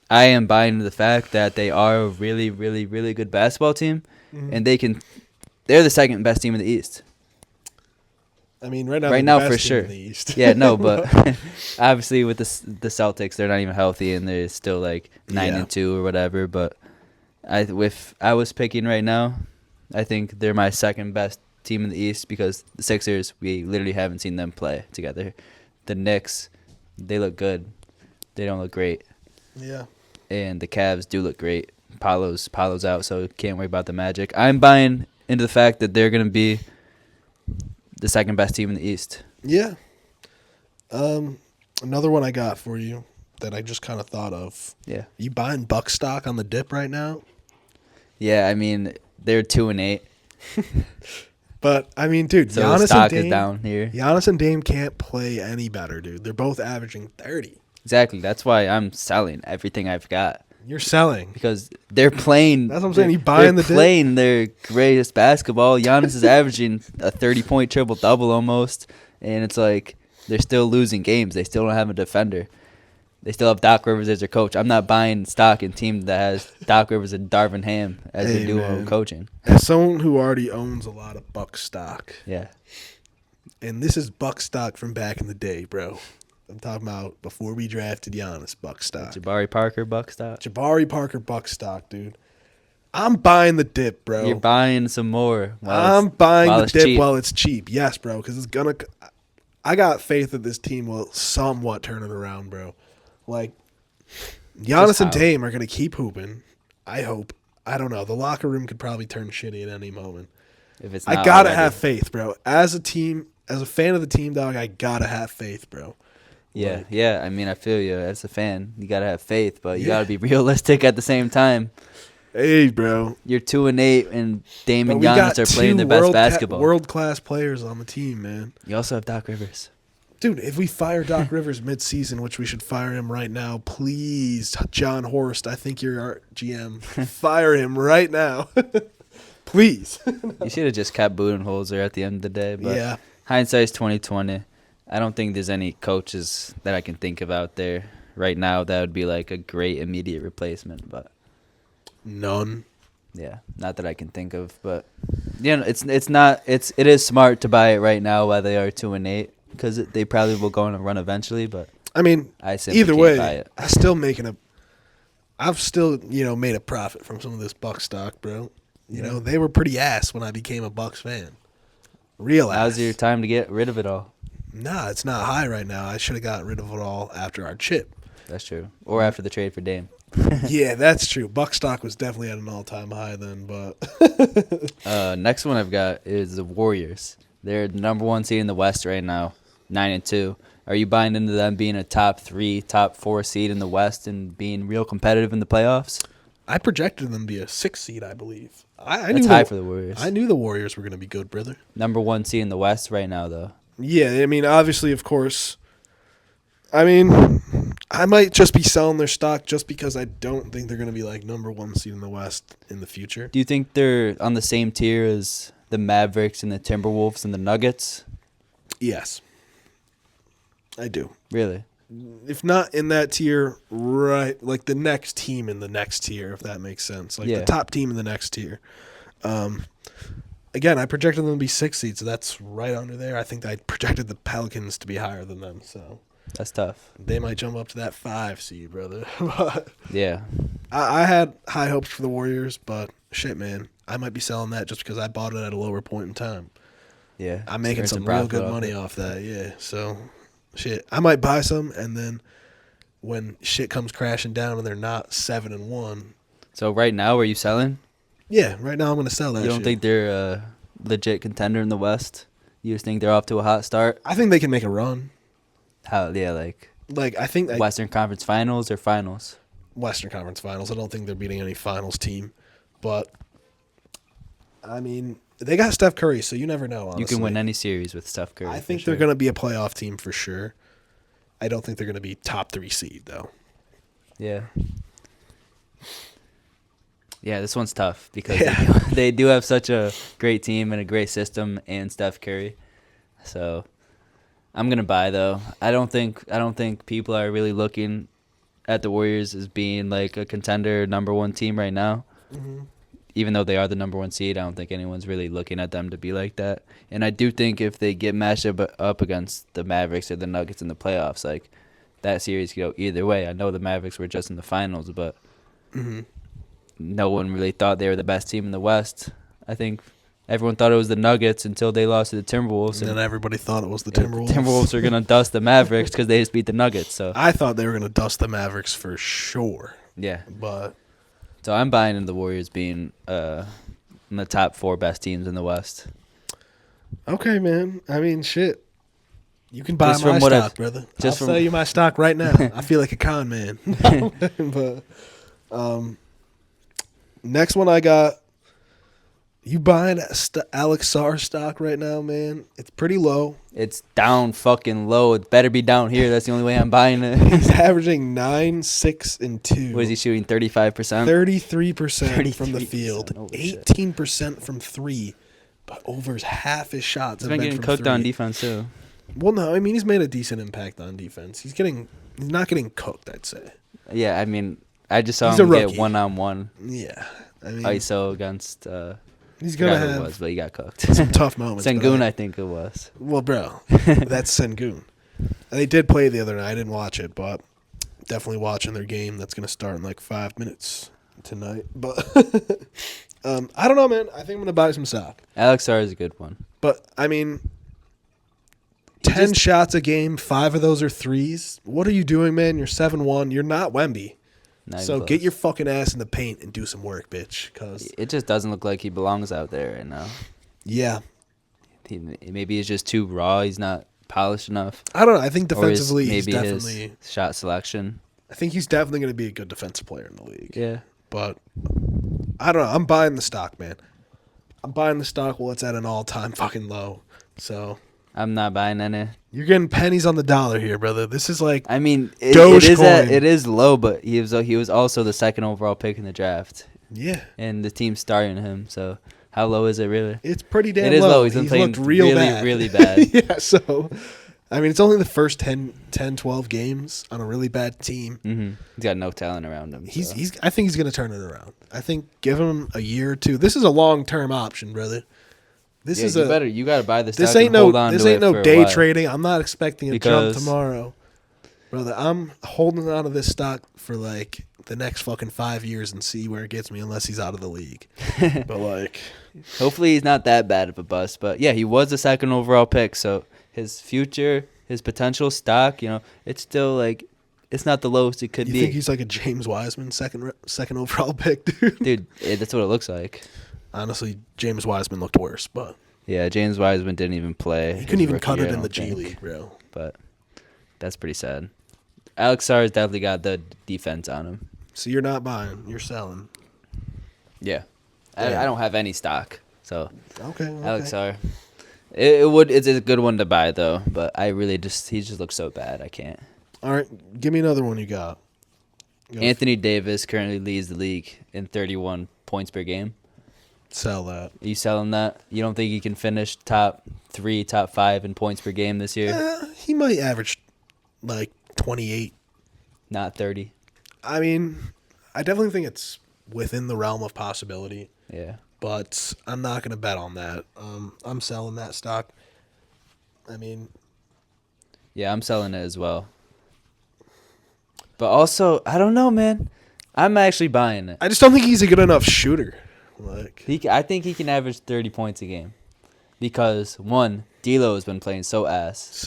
I am buying the fact that they are a really, really, really good basketball team, and they're the second best team in the East. I mean, right now, Right they're now the for best team sure. in the East. Yeah, no, but obviously with the Celtics, they're not even healthy and they're still like 9-2 or whatever. But if I was picking right now, I think they're my second best team in the East because the Sixers, we literally haven't seen them play together. The Knicks, they look good. They don't look great. Yeah. And the Cavs do look great. Paolo's out, so can't worry about the Magic. I'm buying into the fact that they're going to be the second best team in the East. Yeah. Another one I got for you that I just kind of thought of. Yeah. You buying Buck stock on the dip right now? Yeah, I mean, they're 2-8. But, I mean, dude, So Giannis stock and Dame, is down here. Giannis and Dame can't play any better, dude. They're both averaging 30. Exactly. That's why I'm selling everything I've got. You're selling. Because they're playing. That's what I'm saying. You buying the dip? They're playing their greatest basketball. Giannis is averaging a 30-point triple-double almost. And it's like they're still losing games. They still don't have a defender. They still have Doc Rivers as their coach. I'm not buying stock in a team that has Doc Rivers and Darvin Ham as their duo coaching. As someone who already owns a lot of Buck stock, Yeah. and this is Buck stock from back in the day, bro. I'm talking about before we drafted Giannis, Buck stock. Jabari Parker, Buck stock. Jabari Parker, Buck stock, dude. I'm buying the dip, bro. You're buying some more. I'm buying the dip cheap. while it's cheap. Yes, bro, because it's gonna. I got faith that this team will somewhat turn it around, bro. Like, Giannis and Dame are gonna keep hooping. I hope. I don't know. The locker room could probably turn shitty at any moment. If it's I gotta have faith, bro. As a team, as a fan of the team, dog, I gotta have faith, bro. Yeah, Like, yeah. I mean, I feel you. As a fan, you gotta have faith, but you gotta be realistic at the same time. Hey, bro. You're 2-8, and Dame and we got Giannis are playing their best basketball. World-class players on the team, man. You also have Doc Rivers. Dude, if we fire Doc Rivers mid-season, which we should fire him right now, please, John Horst, I think you're our GM. Fire him right now. Please. You should have just kept Budenholzer at the end of the day. But yeah. Hindsight's 2020. I don't think there's any coaches that I can think of out there right now that would be like a great immediate replacement. But none. Yeah, not that I can think of. But it is smart to buy it right now while they are 2-8 because they probably will go on a run eventually. But I mean, either way, I've still made a profit from some of this Buck stock, bro. You know, they were pretty ass when I became a Bucks fan. Real ass. Now's your time to get rid of it all. Nah, it's not high right now. I should have gotten rid of it all after our chip. That's true. Or after the trade for Dame. Yeah, that's true. Buck stock was definitely at an all-time high then, but next one I've got is the Warriors. They're the number 1 seed in the West right now, 9-2. Are you buying into them being a top 3, top 4 seed in the West and being real competitive in the playoffs? I projected them to be a 6 seed, I believe. That's high for the Warriors. I knew the Warriors were going to be good, brother. Number 1 seed in the West right now, though. Yeah, I mean, obviously, of course. I mean, I might just be selling their stock just because I don't think they're going to be like number 1 seed in the West in the future. Do you think they're on the same tier as the Mavericks and the Timberwolves and the Nuggets? Yes. I do. Really? If not in that tier, right, like the next team in the next tier, if that makes sense. Like the top team in the next tier. Again, I projected them to be 6 seeds, so that's right under there. I think I projected the Pelicans to be higher than them, so that's tough. They might jump up to that 5 seed, brother. Yeah. I had high hopes for the Warriors, but shit, man. I might be selling that just because I bought it at a lower point in time. Yeah. I'm making some real good money off that, yeah. So, shit. I might buy some, and then when shit comes crashing down and they're not 7-1. So right now, are you selling? Yeah, right now I'm going to sell that shit. You don't think they're a legit contender in the West? You just think they're off to a hot start? I think they can make a run. How? Yeah, like I think Western Conference Finals or Finals? Western Conference Finals. I don't think they're beating any Finals team, but I mean they got Steph Curry, so you never know. Honestly. You can win any series with Steph Curry. I think they're going to be a playoff team for sure. I don't think they're going to be top 3 seed though. Yeah. Yeah, this one's tough because they do have such a great team and a great system and Steph Curry. So I'm gonna buy though. I don't think people are really looking at the Warriors as being like a contender number 1 team right now. Mm-hmm. Even though they are the number 1 seed, I don't think anyone's really looking at them to be like that. And I do think if they get matched up against the Mavericks or the Nuggets in the playoffs, like that series could go either way. I know the Mavericks were just in the finals, but no one really thought they were the best team in the West. I think Everyone thought it was the Nuggets until they lost to the Timberwolves. And then everybody thought it was the Timberwolves. The Timberwolves are going to dust the Mavericks because they just beat the Nuggets. So I thought they were going to dust the Mavericks for sure. Yeah. But so I'm buying into the Warriors being in the top 4 best teams in the West. Okay, man. I mean, shit. You can buy my stock, brother. I'll sell you my stock right now. I feel like a con man. But next one I got. You buying Alex Sarr stock right now, man? It's pretty low. It's down fucking low. It better be down here. That's the only way I'm buying it. He's averaging 9, 6, and 2. What is he shooting? 35%? 33% from the field. 18% from 3. But over half his shots have been getting from cooked 3. on defense too. Well, no, I mean he's made a decent impact on defense. He's not getting cooked, I'd say. Yeah, I mean, I just saw him get 1-on-1. Yeah, I mean ISO against. He's gonna have who it was, but he got cooked. Some tough moments. Sengun, I think it was. Well, bro, that's Sengun. They did play the other night. I didn't watch it, but definitely watching their game. That's gonna start in like 5 minutes tonight. But I don't know, man. I think I'm gonna buy some stock. Alex Sarr is a good one. But I mean, 10 shots a game, 5 of those are threes. What are you doing, man? You're 7-1. You're not Wemby. So get your fucking ass in the paint and do some work, bitch. Cause it just doesn't look like he belongs out there right now. Yeah. Maybe he's just too raw. He's not polished enough. I don't know. I think defensively maybe he's definitely his shot selection. I think he's definitely going to be a good defensive player in the league. Yeah. But I don't know. I'm buying the stock, man. I'm buying the stock while it's at an all-time fucking low. So I'm not buying any. You're getting pennies on the dollar here, brother. This is like it is low, but he was also the 2nd overall pick in the draft. Yeah. And the team's starting him, so how low is it really? It's pretty damn low. It is low. He's been playing really bad. Yeah, so I mean, it's only the first 10, 12 games on a really bad team. Mm-hmm. He's got no talent around him. So. I think he's going to turn it around. I think give him a year or 2. This is a long-term option, brother. You gotta buy this. This ain't no day trading. I'm not expecting a jump tomorrow, brother. I'm holding on to this stock for like the next fucking 5 years and see where it gets me, unless he's out of the league. But like, hopefully he's not that bad of a bust. But yeah, he was the 2nd overall pick, so his future, his potential stock, it's still like it's not the lowest it could be. You think he's like a James Wiseman second overall pick, dude? Dude, that's what it looks like. Honestly, James Wiseman looked worse, but yeah, James Wiseman didn't even play. He couldn't even cut it in the G League, bro. But that's pretty sad. Alex Sarr's definitely got the defense on him. So you're not buying, you're selling. Yeah, I don't have any stock, so okay. Alex Sarr. It's a good one to buy though, but he just looks so bad. I can't. All right, give me another one you got. Anthony Davis currently leads the league in 31 points per game. Sell that. Are you selling that? You don't think he can finish top 3, top 5 in points per game this year? He might average like 28. Not 30. I mean, I definitely think it's within the realm of possibility. Yeah. But I'm not going to bet on that. I'm selling that stock. I mean. Yeah, I'm selling it as well. But also, I don't know, man. I'm actually buying it. I just don't think he's a good enough shooter. I think he can average 30 points a game because, one, D'Lo has been playing so ass.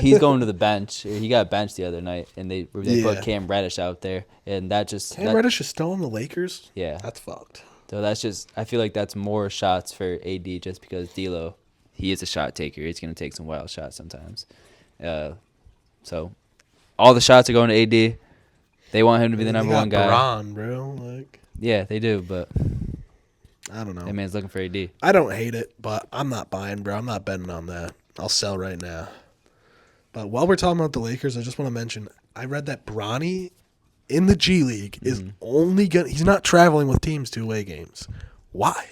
He's going to the bench. He got benched the other night, and they put Cam Reddish out there, and Cam Reddish is still on the Lakers? Yeah. That's fucked. So I feel like that's more shots for AD just because D'Lo, he is a shot taker. He's going to take some wild shots sometimes. So all the shots are going to AD. They want him to be the number one guy. Baron, bro. Yeah, they do, but I don't know. That man's looking for AD. I don't hate it, but I'm not buying, bro. I'm not betting on that. I'll sell right now. But while we're talking about the Lakers, I just want to mention, I read that Bronny in the G League is he's not traveling with teams to away games. Why?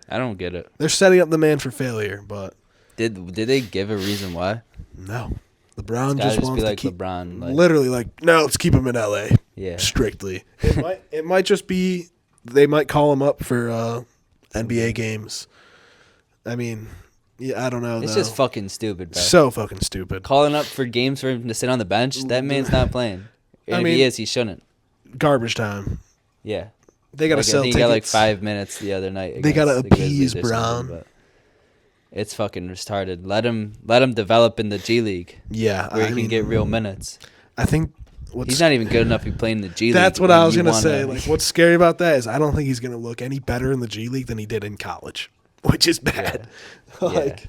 I don't get it. They're setting up the man for failure, but did they give a reason why? No. LeBron just wants to keep LeBron, literally no, let's keep him in LA. Yeah. Strictly. It might just be they might call him up for NBA games. I mean, yeah, I don't know. It's just fucking stupid, bro. So fucking stupid. Calling up for games for him to sit on the bench, that man's not playing. If he is, he shouldn't. Garbage time. Yeah. They gotta I sell think he got like tickets. 5 minutes the other night. They gotta Against the appease Grizzlies or something, Brown. but it's fucking retarded. Let him develop in the G League Yeah, where I he can mean, get real minutes. I think He's not even good enough to be playing in the G League. that's what I was You gonna wanna, say. Like, what's scary about that is I don't think he's gonna look any better in the G League than he did in college, which is bad. Like,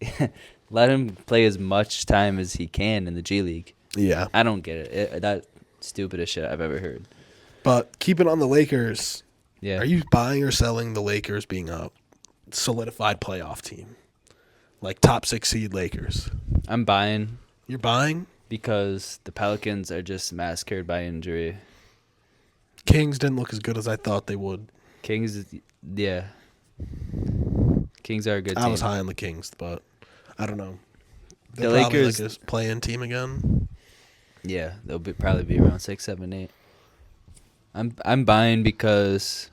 yeah. Let him play as much time as he can in the G League. yeah. I don't get it. That stupidest shit I've ever heard. But keeping on the Lakers, Yeah. are you buying or selling the Lakers being a solidified playoff team, like top 6 seed Lakers? I'm buying You're buying. because the Pelicans are just massacred by injury. Kings didn't look as good as I thought they would. Kings, yeah. Kings are a good team. I was high on the Kings, but I don't know. The They're probably Lakers, like a play-in team again. yeah, they'll probably be around 6, 7, 8. I'm buying because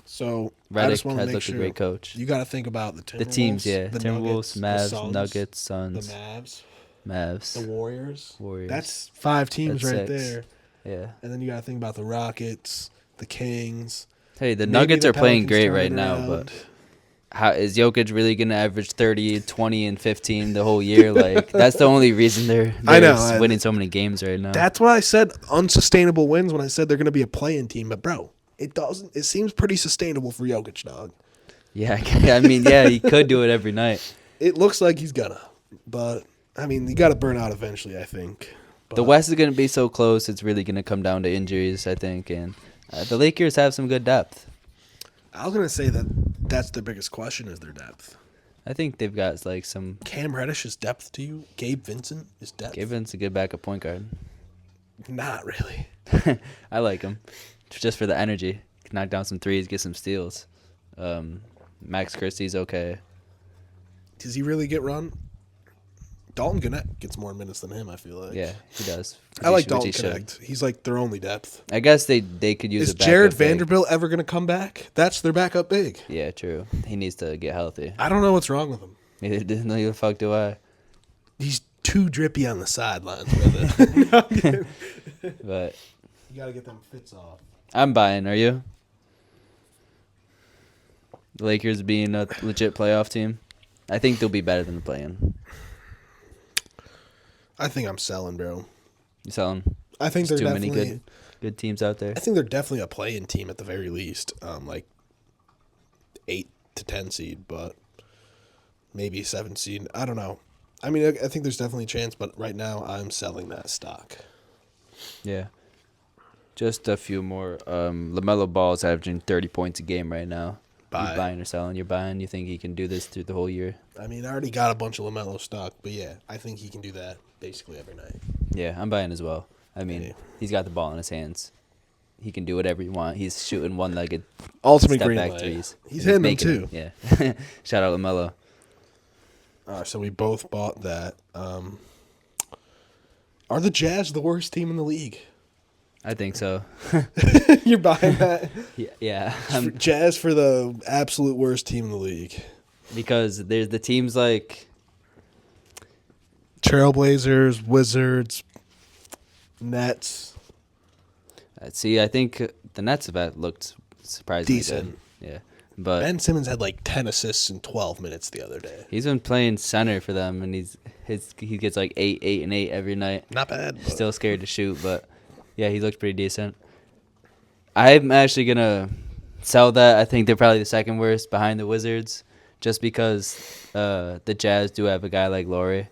So I Redick just want to has make looked sure a great coach. you got to think about the Timberwolves, The teams, yeah, the Timberwolves, Nuggets, Mavs, the Suns, Nuggets, the Suns, Mavs, Mavs, the Warriors. Warriors. That's 5 teams That's right 6. there. Yeah. And then you got to think about the Rockets, the Kings. Hey, the Maybe Nuggets the are playing Pelicans great turn right it now, around. but how is Jokic really going to average 30, 20, and 15 the whole year? Like, that's the only reason they're I know, winning so many games right now. That's why I said unsustainable wins when I said they're going to be a play-in team. But bro, it doesn't. It seems pretty sustainable for Jokic, dog. Yeah, I mean, yeah, he could do it every night. It looks like he's gonna, but I mean, you got to burn out eventually. I think. But The West is going to be so close, it's really going to come down to injuries, I think. And the Lakers have some good depth. I was gonna say that's their biggest question is their depth. I think they've got like some. Cam Reddish is depth to you. Gabe Vincent is depth. Gibbons a good backup point guard. Not really. I like him, just for the energy. Knock down some threes, get some steals. Max Christie's okay. Does he really get run? Dalton Gannett gets more minutes than him. I feel like. Yeah, he does. I like Which Dalton he should. Gannett. He's like their only depth. I guess they could use Is a backup Jared big. Vanderbilt ever gonna come back? That's their backup big. Yeah, true. He needs to get healthy. I don't know what's wrong with him. Neither the fuck do I. He's too drippy on the sidelines with it. But You gotta get them fits off. I'm buying. Are you? The Lakers being a legit playoff team. I think they'll be better than the play-in. I think I'm selling, bro. You selling? I think There's they're too many definitely. good teams out there. I think they're definitely a play-in team at the very least. Like 8 to 10 seed, but maybe 7 seed. I don't know. I mean, I think there's definitely a chance, but right now I'm selling that stock. Yeah. Just a few more. LaMelo Ball's averaging 30 points a game right now. Buy. You buying or selling? You're buying? You think he can do this through the whole year? I mean, I already got a bunch of LaMelo stock, but yeah, I think he can do that basically every night. Yeah, I'm buying as well. I mean, Yeah. he's got the ball in his hands. He can do whatever you want. He's shooting one-legged Ultimate step green back light. threes. He's hitting them making too. Yeah. Shout out LaMelo. So we both bought that. Are the Jazz the worst team in the league? I think so. You're buying that? Yeah. Jazz for the absolute worst team in the league. Because there's the teams like Trailblazers, Wizards, Nets. see, I think the Nets have looked surprisingly Decent. good. Yeah. But Ben Simmons had like 10 assists in 12 minutes the other day. he's been playing center for them, and he gets like 8, 8, and 8 every night. Not bad. But Still scared to shoot, but yeah, he looked pretty decent. I'm actually gonna sell that. I think they're probably the second worst behind the Wizards, just because the Jazz do have a guy like Laurie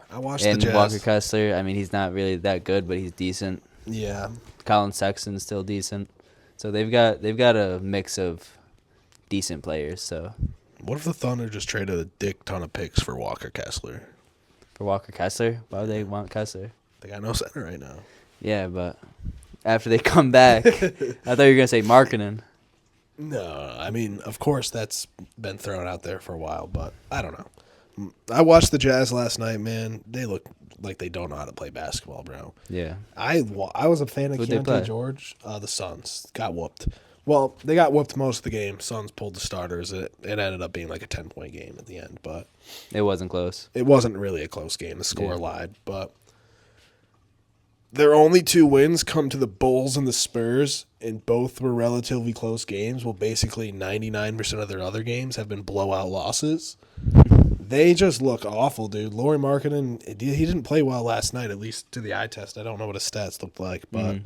I watched and the Jazz. Walker Kessler. I mean, he's not really that good, but he's decent. Yeah. Colin Sexton's still decent, so they've got a mix of decent players. So What if the Thunder just traded a dick ton of picks for Walker Kessler? for Walker Kessler, why would they want Kessler? They got no center right now. Yeah, but after they come back, I thought you were gonna say Markkanen. No, I mean, of course that's been thrown out there for a while, but I don't know. I watched the Jazz last night, man. They look like they don't know how to play basketball, bro. Yeah. I was a fan of Who'd they Keontae play? George. The Suns got whooped. Well, they got whooped most of the game. Suns pulled the starters. It ended up being like a 10-point game at the end, but It wasn't close. it wasn't really a close game. The score Yeah. lied, but Their only 2 wins come to the Bulls and the Spurs, and both were relatively close games. Well, basically 99% of their other games have been blowout losses. They just look awful, dude. Lauri Markkanen, he didn't play well last night, at least to the eye test. I don't know what his stats looked like, but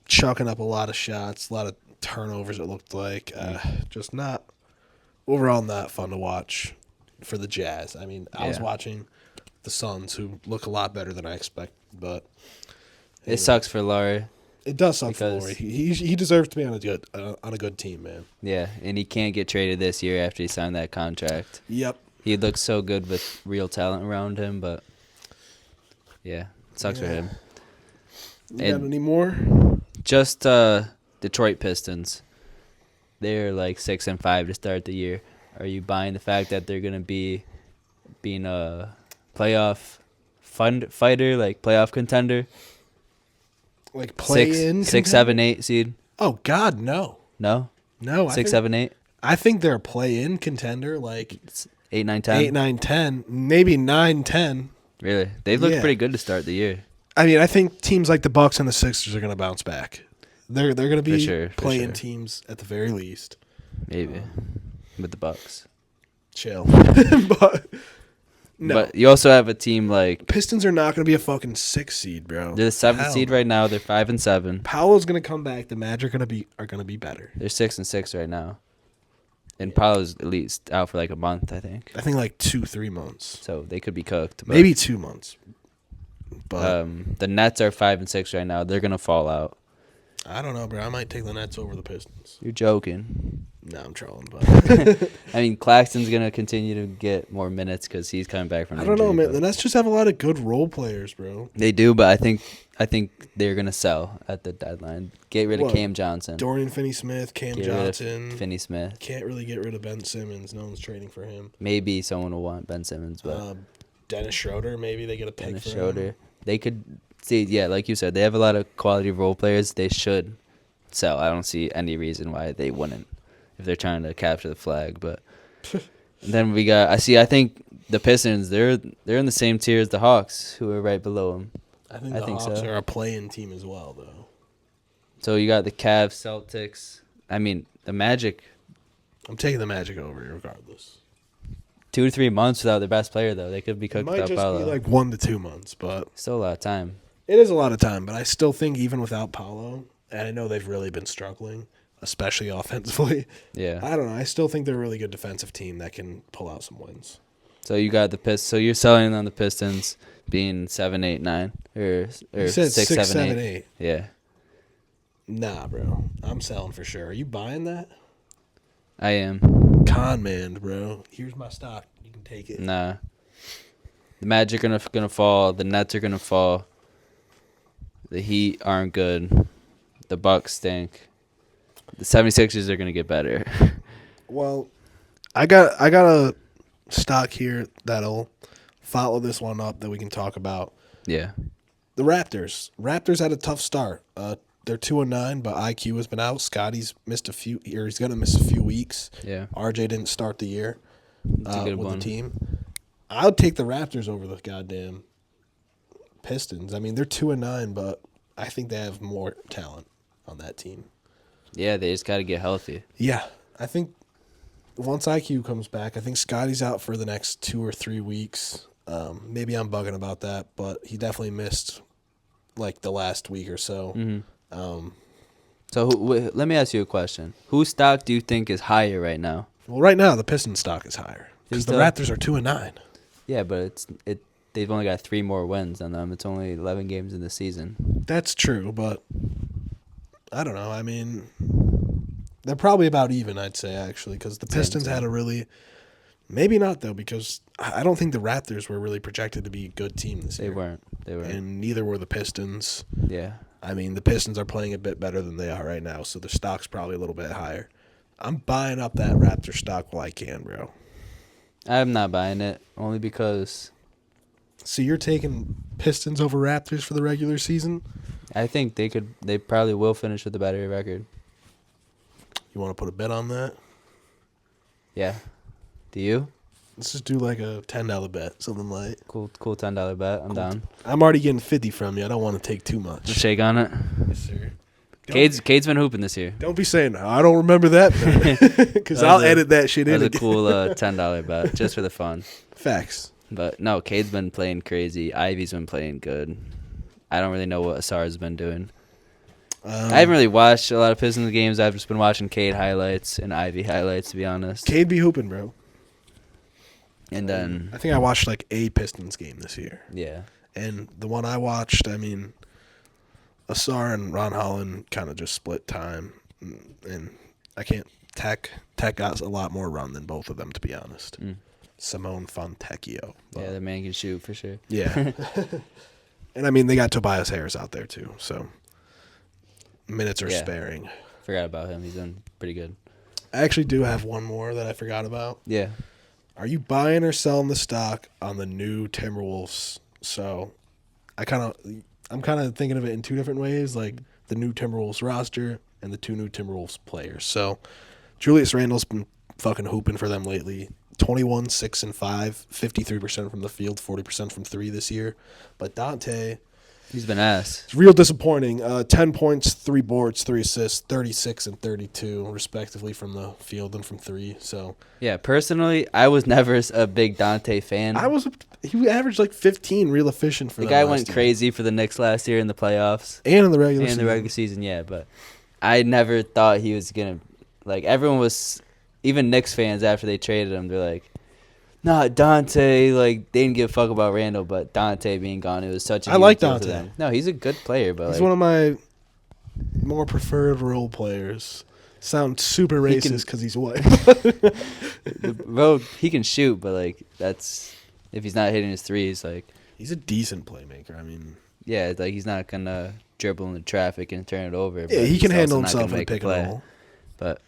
chucking up a lot of shots, a lot of turnovers, it looked like. Just not, overall, not fun to watch for the Jazz. I mean, I was watching the Suns, who look a lot better than I expected, but it sucks for Lauri. It does suck for Lauri. He deserves to be on a good team, man. Yeah, and he can't get traded this year after he signed that contract. Yep. He looks so good with real talent around him, but yeah, it sucks for him. You got any more? Just Detroit Pistons. They're like 6-5 to start the year. Are you buying the fact that they're gonna be being a playoff fighter, like playoff contender? Like play-in 6, 7, 8 seed? Oh God, no. No? 6, 7, 8? I think they're a play-in contender, like 8, 9, 10? 8, 9, 10, maybe 9, 10. Really? They look pretty good to start the year. I mean, I think teams like the Bucks and the Sixers are going to bounce back. They're going to be play-in teams at the very least. Maybe. With the Bucks. Chill. But no. But you also have a team like Pistons are not going to be a fucking 6 seed, bro. They're the 7th seed right now. They're 5-7. Paolo's going to come back. The Magic are going to be better. They're 6-6 right now. And Paolo's at least out for like a month, I think. I think like 2-3 months. So they could be cooked. Maybe 2 months. But the Nets are 5-6 right now. They're gonna fall out. I don't know, bro. I might take the Nets over the Pistons. You're joking. No, I'm trolling. But I mean, Claxton's gonna continue to get more minutes because he's coming back from. I don't know, man. The Nets just have a lot of good role players, bro. They do, but I think they're gonna sell at the deadline. Get rid of Cam Johnson. Dorian Finney-Smith, Cam Johnson. Finney-Smith. Can't really get rid of Ben Simmons. No one's trading for him. Maybe someone will want Ben Simmons, but Dennis Schroeder. Maybe they get a pick Dennis for Schroeder. him. They could see, yeah, like you said, they have a lot of quality role players. They should sell. I don't see any reason why they wouldn't if they're trying to capture the flag. But then we got. I think the Pistons. They're in the same tier as the Hawks, who are right below them. I think the Hawks are a play-in team as well, though. So you got the Cavs, Celtics. I mean, the Magic. I'm taking the Magic over regardless. 2 to 3 months without their best player, though. They could be cooked without Paolo. It might just be like 1 to 2 months, but still a lot of time. It is a lot of time, but I still think even without Paolo, and I know they've really been struggling, especially offensively. Yeah. I don't know. I still think they're a really good defensive team that can pull out some wins. So you got the Pistons. So you're selling on the Pistons being 7, 8, 9, or you said 6, 7, 8. 8. Yeah. Nah, bro. I'm selling for sure. Are you buying that? I am. Con man, bro. Here's my stock. You can take it. Nah. The Magic are gonna fall. The Nets are gonna fall. The Heat aren't good. The Bucks stink. The 76ers are gonna get better. Well, I got a stock here that'll follow this one up that we can talk about. Yeah. The Raptors. Raptors had a tough start. They're 2-9, but IQ has been out. Scotty's missed a few, or he's gonna miss a few weeks. Yeah. RJ didn't start the year with the team. I would take the Raptors over the goddamn Pistons. I mean, they're 2-9, but I think they have more talent on that team. Yeah, they just got to get healthy. Yeah, I think once IQ comes back, I think Scotty's out for the next 2 or 3 weeks. Maybe I'm bugging about that, but he definitely missed like the last week or so. Mm-hmm. So let me ask you a question. Whose stock do you think is higher right now? Well, right now the Pistons stock is higher because the Raptors are 2-9. Yeah, but they've only got 3 more wins than them. It's only 11 games in the season. That's true, but I don't know. I mean, they're probably about even, I'd say, actually, because the Pistons had a really – maybe not, though, because I don't think the Raptors were really projected to be a good team this year. They weren't. And neither were the Pistons. Yeah. I mean, the Pistons are playing a bit better than they are right now, so their stock's probably a little bit higher. I'm buying up that Raptor stock while I can, bro. I'm not buying it, only because... So you're taking Pistons over Raptors for the regular season? I think they probably will finish with a better record. You want to put a bet on that? Yeah. Do you? Let's just do like a $10 bet, something like. Cool $10 bet. I'm down. I'm already getting 50 from you. I don't want to take too much. Just shake on it. Yes, sir. Cade's been hooping this year. Don't be saying I don't remember that because I'll edit that shit in. That's a cool $10 bet just for the fun. Facts. But no, Cade's been playing crazy. Ivy's been playing good. I don't really know what Asar's been doing. I haven't really watched a lot of Pistons games. I've just been watching Cade highlights and Ivy highlights, to be honest. Cade be hooping, bro. And then I think I watched like a Pistons game this year. Yeah. And the one I watched, I mean, Asar and Ron Holland kind of just split time, and I can't. Tech got a lot more run than both of them, to be honest. Simone Fontecchio. Yeah, the man can shoot for sure. Yeah. And I mean, they got Tobias Harris out there too, so minutes are sparing. Forgot about him. He's done pretty good. I actually do have one more that I forgot about. Yeah. Are you buying or selling the stock on the new Timberwolves? So I'm kind of thinking of it in two different ways, like the new Timberwolves roster and the two new Timberwolves players. So Julius Randle's been fucking hooping for them lately. 21, 6, and 5, 53% from the field, 40% from three this year. But Dante, he's been ass. It's real disappointing. 10 points, 3 boards, 3 assists, 36 and 32, respectively, from the field and from three. So yeah, personally, I was never a big Dante fan. He averaged like 15, real efficient for the them. guy went crazy for the Knicks last year in the playoffs and in the regular season. Yeah, but I never thought he was gonna everyone was. Even Knicks fans, after they traded him, they're like, nah, Dante, they didn't give a fuck about Randall, but Dante being gone, it was such a huge like deal Dante. for them. No, he's a good player, but he's one of my more preferred role players. Sounds super racist because he's white. Bro, he can shoot, but that's if he's not hitting his threes, he's a decent playmaker. I mean, yeah, he's not gonna dribble into traffic and turn it over. Yeah, he can handle himself in a pick and roll. But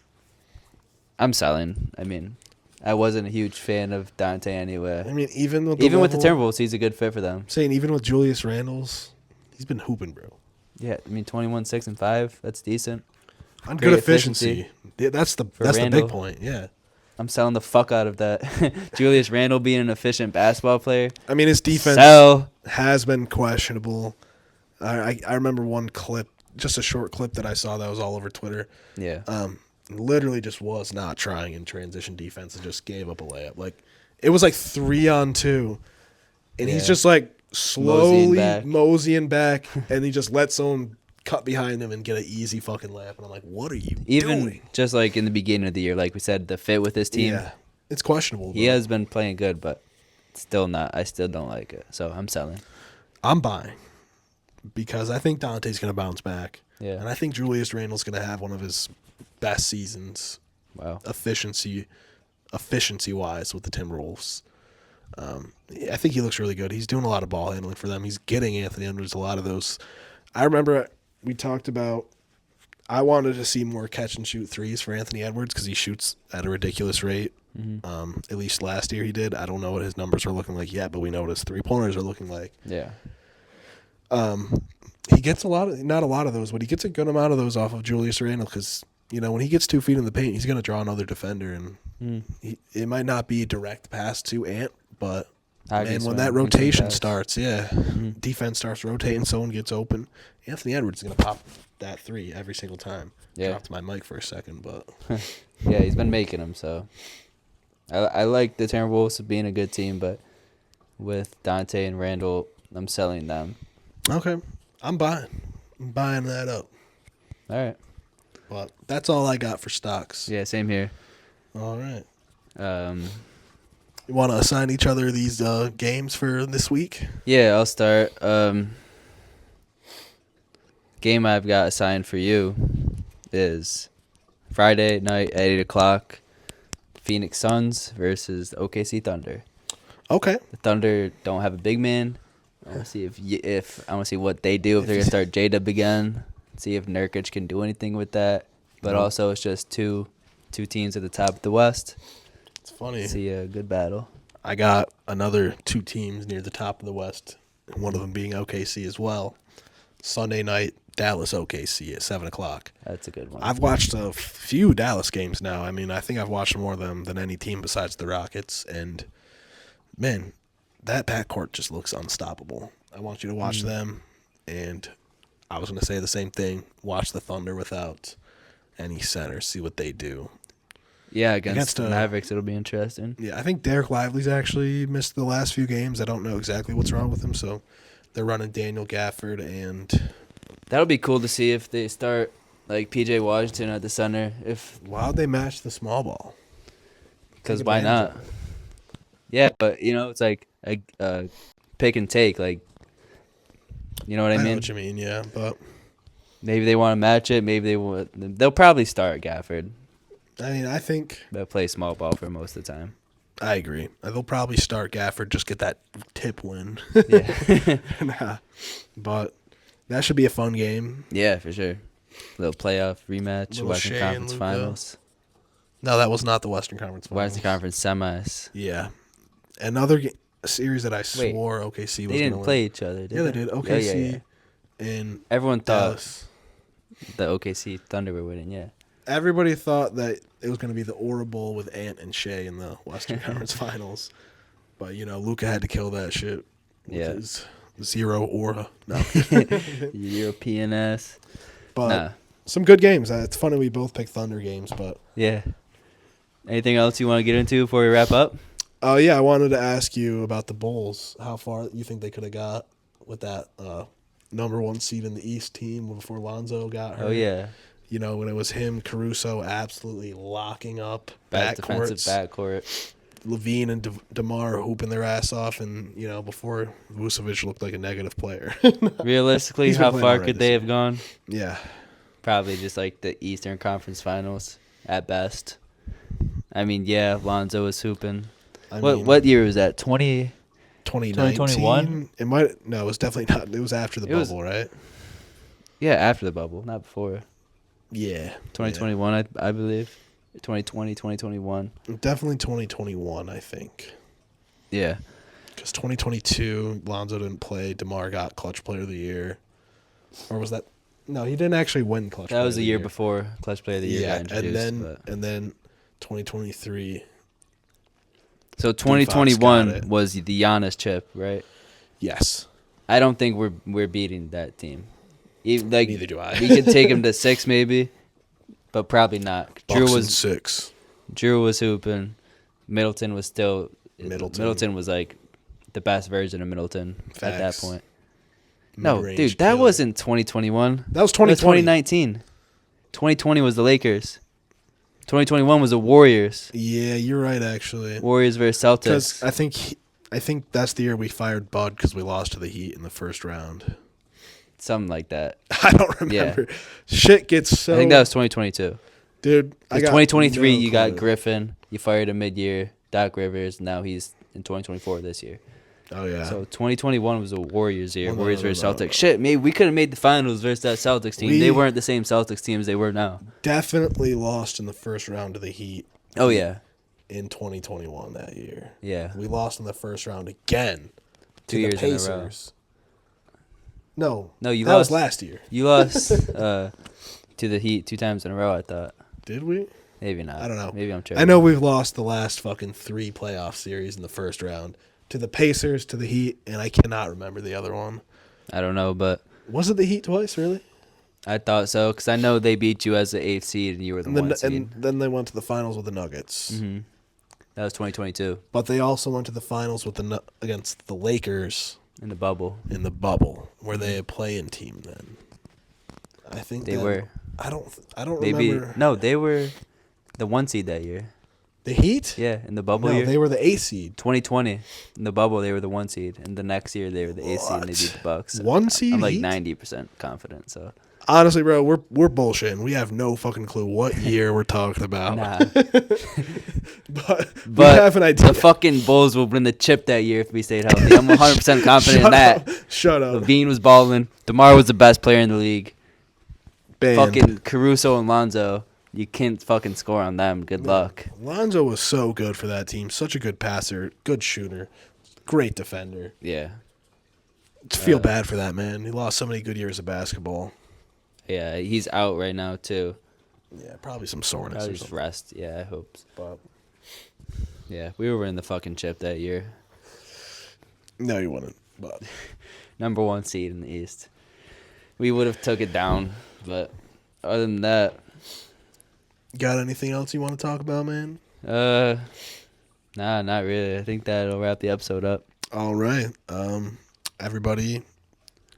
I'm selling. I mean, I wasn't a huge fan of Dante anyway. I mean, even with the Timberwolves, he's a good fit for them. I'm saying even with Julius Randle's, he's been hooping, bro. Yeah, I mean 21, 6, and 5. That's decent. On good efficiency. Yeah, that's the big point. Yeah. I'm selling the fuck out of that. Julius Randle being an efficient basketball player. I mean, his defense has been questionable. I remember one clip, just a short clip that I saw that was all over Twitter. Yeah. Literally just was not trying in transition defense and just gave up a layup. It was 3-on-2, and he's just slowly moseying back, and he just lets someone cut behind him and get an easy fucking layup. And I'm like, what are you doing? Even just in the beginning of the year, like we said, the fit with his team. Yeah, it's questionable. He has been playing good, but still not. I still don't like it, so I'm selling. I'm buying because I think Dante's going to bounce back. Yeah, and I think Julius Randle's going to have one of his best seasons. Wow, efficiency wise with the Timberwolves. I think he looks really good. He's doing a lot of ball handling for them. He's getting Anthony Edwards a lot of those. I remember we talked about I wanted to see more catch and shoot threes for Anthony Edwards because he shoots at a ridiculous rate. Mm-hmm. At least last year he did. I don't know what his numbers are looking like yet, but we know what his 3-pointers are looking like. Yeah. He gets not a lot of those, but he gets a good amount of those off of Julius Randle because, when he gets 2 feet in the paint, he's going to draw another defender, and it might not be a direct pass to Ant, but when that rotation starts, defense starts rotating, someone gets open, Anthony Edwards is going to pop that 3 every single time. Yeah. Dropped my mic for a second, but yeah, he's been making them. So I like the Timberwolves being a good team, but with Dante and Randall, I'm selling them. Okay, I'm buying that up. All right. But that's all I got for stocks. Yeah, same here. All right. You want to assign each other these games for this week? Yeah, I'll start. Game I've got assigned for you is Friday night at 8 o'clock, Phoenix Suns versus the OKC Thunder. Okay. The Thunder don't have a big man. I want to see if I want to see what they do if they're gonna start J-Dub again. See if Nurkic can do anything with that. But also, it's just two teams at the top of the West. It's funny. See a good battle. I got another 2 teams near the top of the West, one of them being OKC as well. Sunday night, Dallas OKC at 7:00. That's a good one. I've watched a few Dallas games now. I mean, I think I've watched more of them than any team besides the Rockets. And man, that backcourt just looks unstoppable. I want you to watch them. And I was going to say the same thing. Watch the Thunder without any center. See what they do. Yeah, against the Mavericks, it'll be interesting. Yeah, I think Derek Lively's actually missed the last few games. I don't know exactly what's wrong with him, so they're running Daniel Gafford, and that'll be cool to see if they start like PJ Washington at the center. Why'd they match the small ball? Because why not? Yeah, but it's like a pick and take. Like, you know what I mean? I know what you mean, yeah, but maybe they want to match it. Maybe they'll probably start Gafford. I mean, I think they'll play small ball for most of the time. I agree. They'll probably start Gafford, just get that tip win. Yeah. But that should be a fun game. Yeah, for sure. Little playoff rematch, Western Conference Finals. No, that was not the Western Conference Finals. Western Conference semis. Yeah. Another series that I swore OKC was going to win. They didn't play each other, did they? Yeah, they did. OKC and everyone Dallas. Thought the OKC Thunder were winning, yeah. Everybody thought that it was going to be the Aura Bowl with Ant and Shea in the Western Conference Finals. But, Luka had to kill that shit with his zero aura. No. European ass. But some good games. It's funny we both picked Thunder games, but... Yeah. Anything else you want to get into before we wrap up? Oh, yeah, I wanted to ask you about the Bulls. How far you think they could have got with that number one seed in the East team before Lonzo got hurt? Oh, yeah. When it was him, Caruso absolutely locking up defensive backcourt. Levine and DeMar hooping their ass off, and, before Vucevic looked like a negative player. Realistically, how far could they have gone? Yeah. Probably just like the Eastern Conference Finals at best. I mean, yeah, Lonzo was hooping. What year was that? 2021? It might. No, it was definitely not. It was after the bubble, right? Yeah, after the bubble, not before. Yeah. 2021, yeah. I believe. 2020, 2021. Definitely 2021, I think. Yeah. Because 2022, Lonzo didn't play. DeMar got Clutch Player of the Year. Or was that? No, he didn't actually win Clutch Player of the Year. That was the year before Clutch Player of the Year got introduced. And then 2023. So 2021 was the Giannis chip, right? Yes. I don't think we're beating that team. Neither do I. We could take him to 6 maybe, but probably not. Bucks was 6. Drew was hooping. Middleton was still. Middleton was like the best version of Middleton at that point. Mid-range no, dude, that wasn't 2021. That was 2020. 2019. 2020 was the Lakers. 2021 was the Warriors. Yeah, you're right, actually. Warriors versus Celtics. Because I think that's the year we fired Bud because we lost to the Heat in the first round. Something like that. I don't remember. Yeah. Shit gets so... I think that was 2022. Dude, I got 2023, you got Griffin. You fired him mid-year. Doc Rivers. Now he's in 2024 this year. Oh, yeah. So 2021 was a Warriors year. Warriors versus Celtics. Shit, maybe we could have made the finals versus that Celtics team. They weren't the same Celtics team as they were now. Definitely lost in the first round to the Heat. Oh, yeah. In 2021 that year. Yeah. We lost in the first round again. 2 years the Pacers. In a row. No, that was last year. You lost to the Heat 2 times in a row, I thought. Did we? Maybe not. I don't know. Maybe I'm tripping. I know we've lost the last fucking 3 playoff series in the first round. To the Pacers, to the Heat, and I cannot remember the other one. I don't know, but... Was it the Heat twice, really? I thought so, because I know they beat you as the 8th seed, and you were the 1 seed. And then they went to the finals with the Nuggets. Mm-hmm. That was 2022. But they also went to the finals with against the Lakers. In the bubble. Where they a play-in team then. I think they were. I don't remember. No, they were the 1 seed that year. The Heat? Yeah, in the bubble year. No, they were the 8th seed. 2020, in the bubble, they were the 1 seed. And the next year, they were the 8th seed, and they beat the Bucks. So 1 seed I'm like Heat? 90% confident, so... Honestly, bro, we're bullshitting. We have no fucking clue what year we're talking about. Nah. but we have an idea. The fucking Bulls will win the chip that year if we stayed healthy. I'm 100% confident in that. Shut up. Levine was balling. DeMar was the best player in the league. Banned. Fucking Caruso and Lonzo. You can't fucking score on them. Good luck. Lonzo was so good for that team. Such a good passer, good shooter, great defender. Yeah. I feel bad for that man. He lost so many good years of basketball. Yeah, he's out right now too. Yeah, probably some soreness Probably or just something. rest. Yeah, I hope. But Yeah, we were in the fucking chip that year. no, you wouldn't. But Number 1 seed in the East. We would have took it down, but other than that, got anything else you want to talk about, man? nah, not really. I think that'll wrap the episode up. All right. Everybody,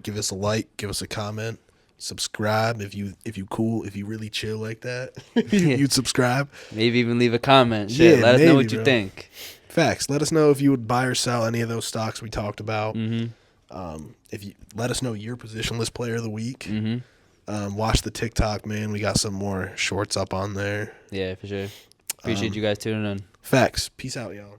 give us a like, give us a comment, subscribe if you really chill like that. You'd subscribe. Maybe even leave a comment. Shit, Yeah, let us know maybe, what you bro. think. Facts. Let us know if you would buy or sell any of those stocks we talked about. Mm-hmm. If you let us know your positionless player of the week. Mm-hmm. Watch the TikTok, man. We got some more shorts up on there. Yeah, for sure. Appreciate you guys tuning in. Facts. Peace out, y'all.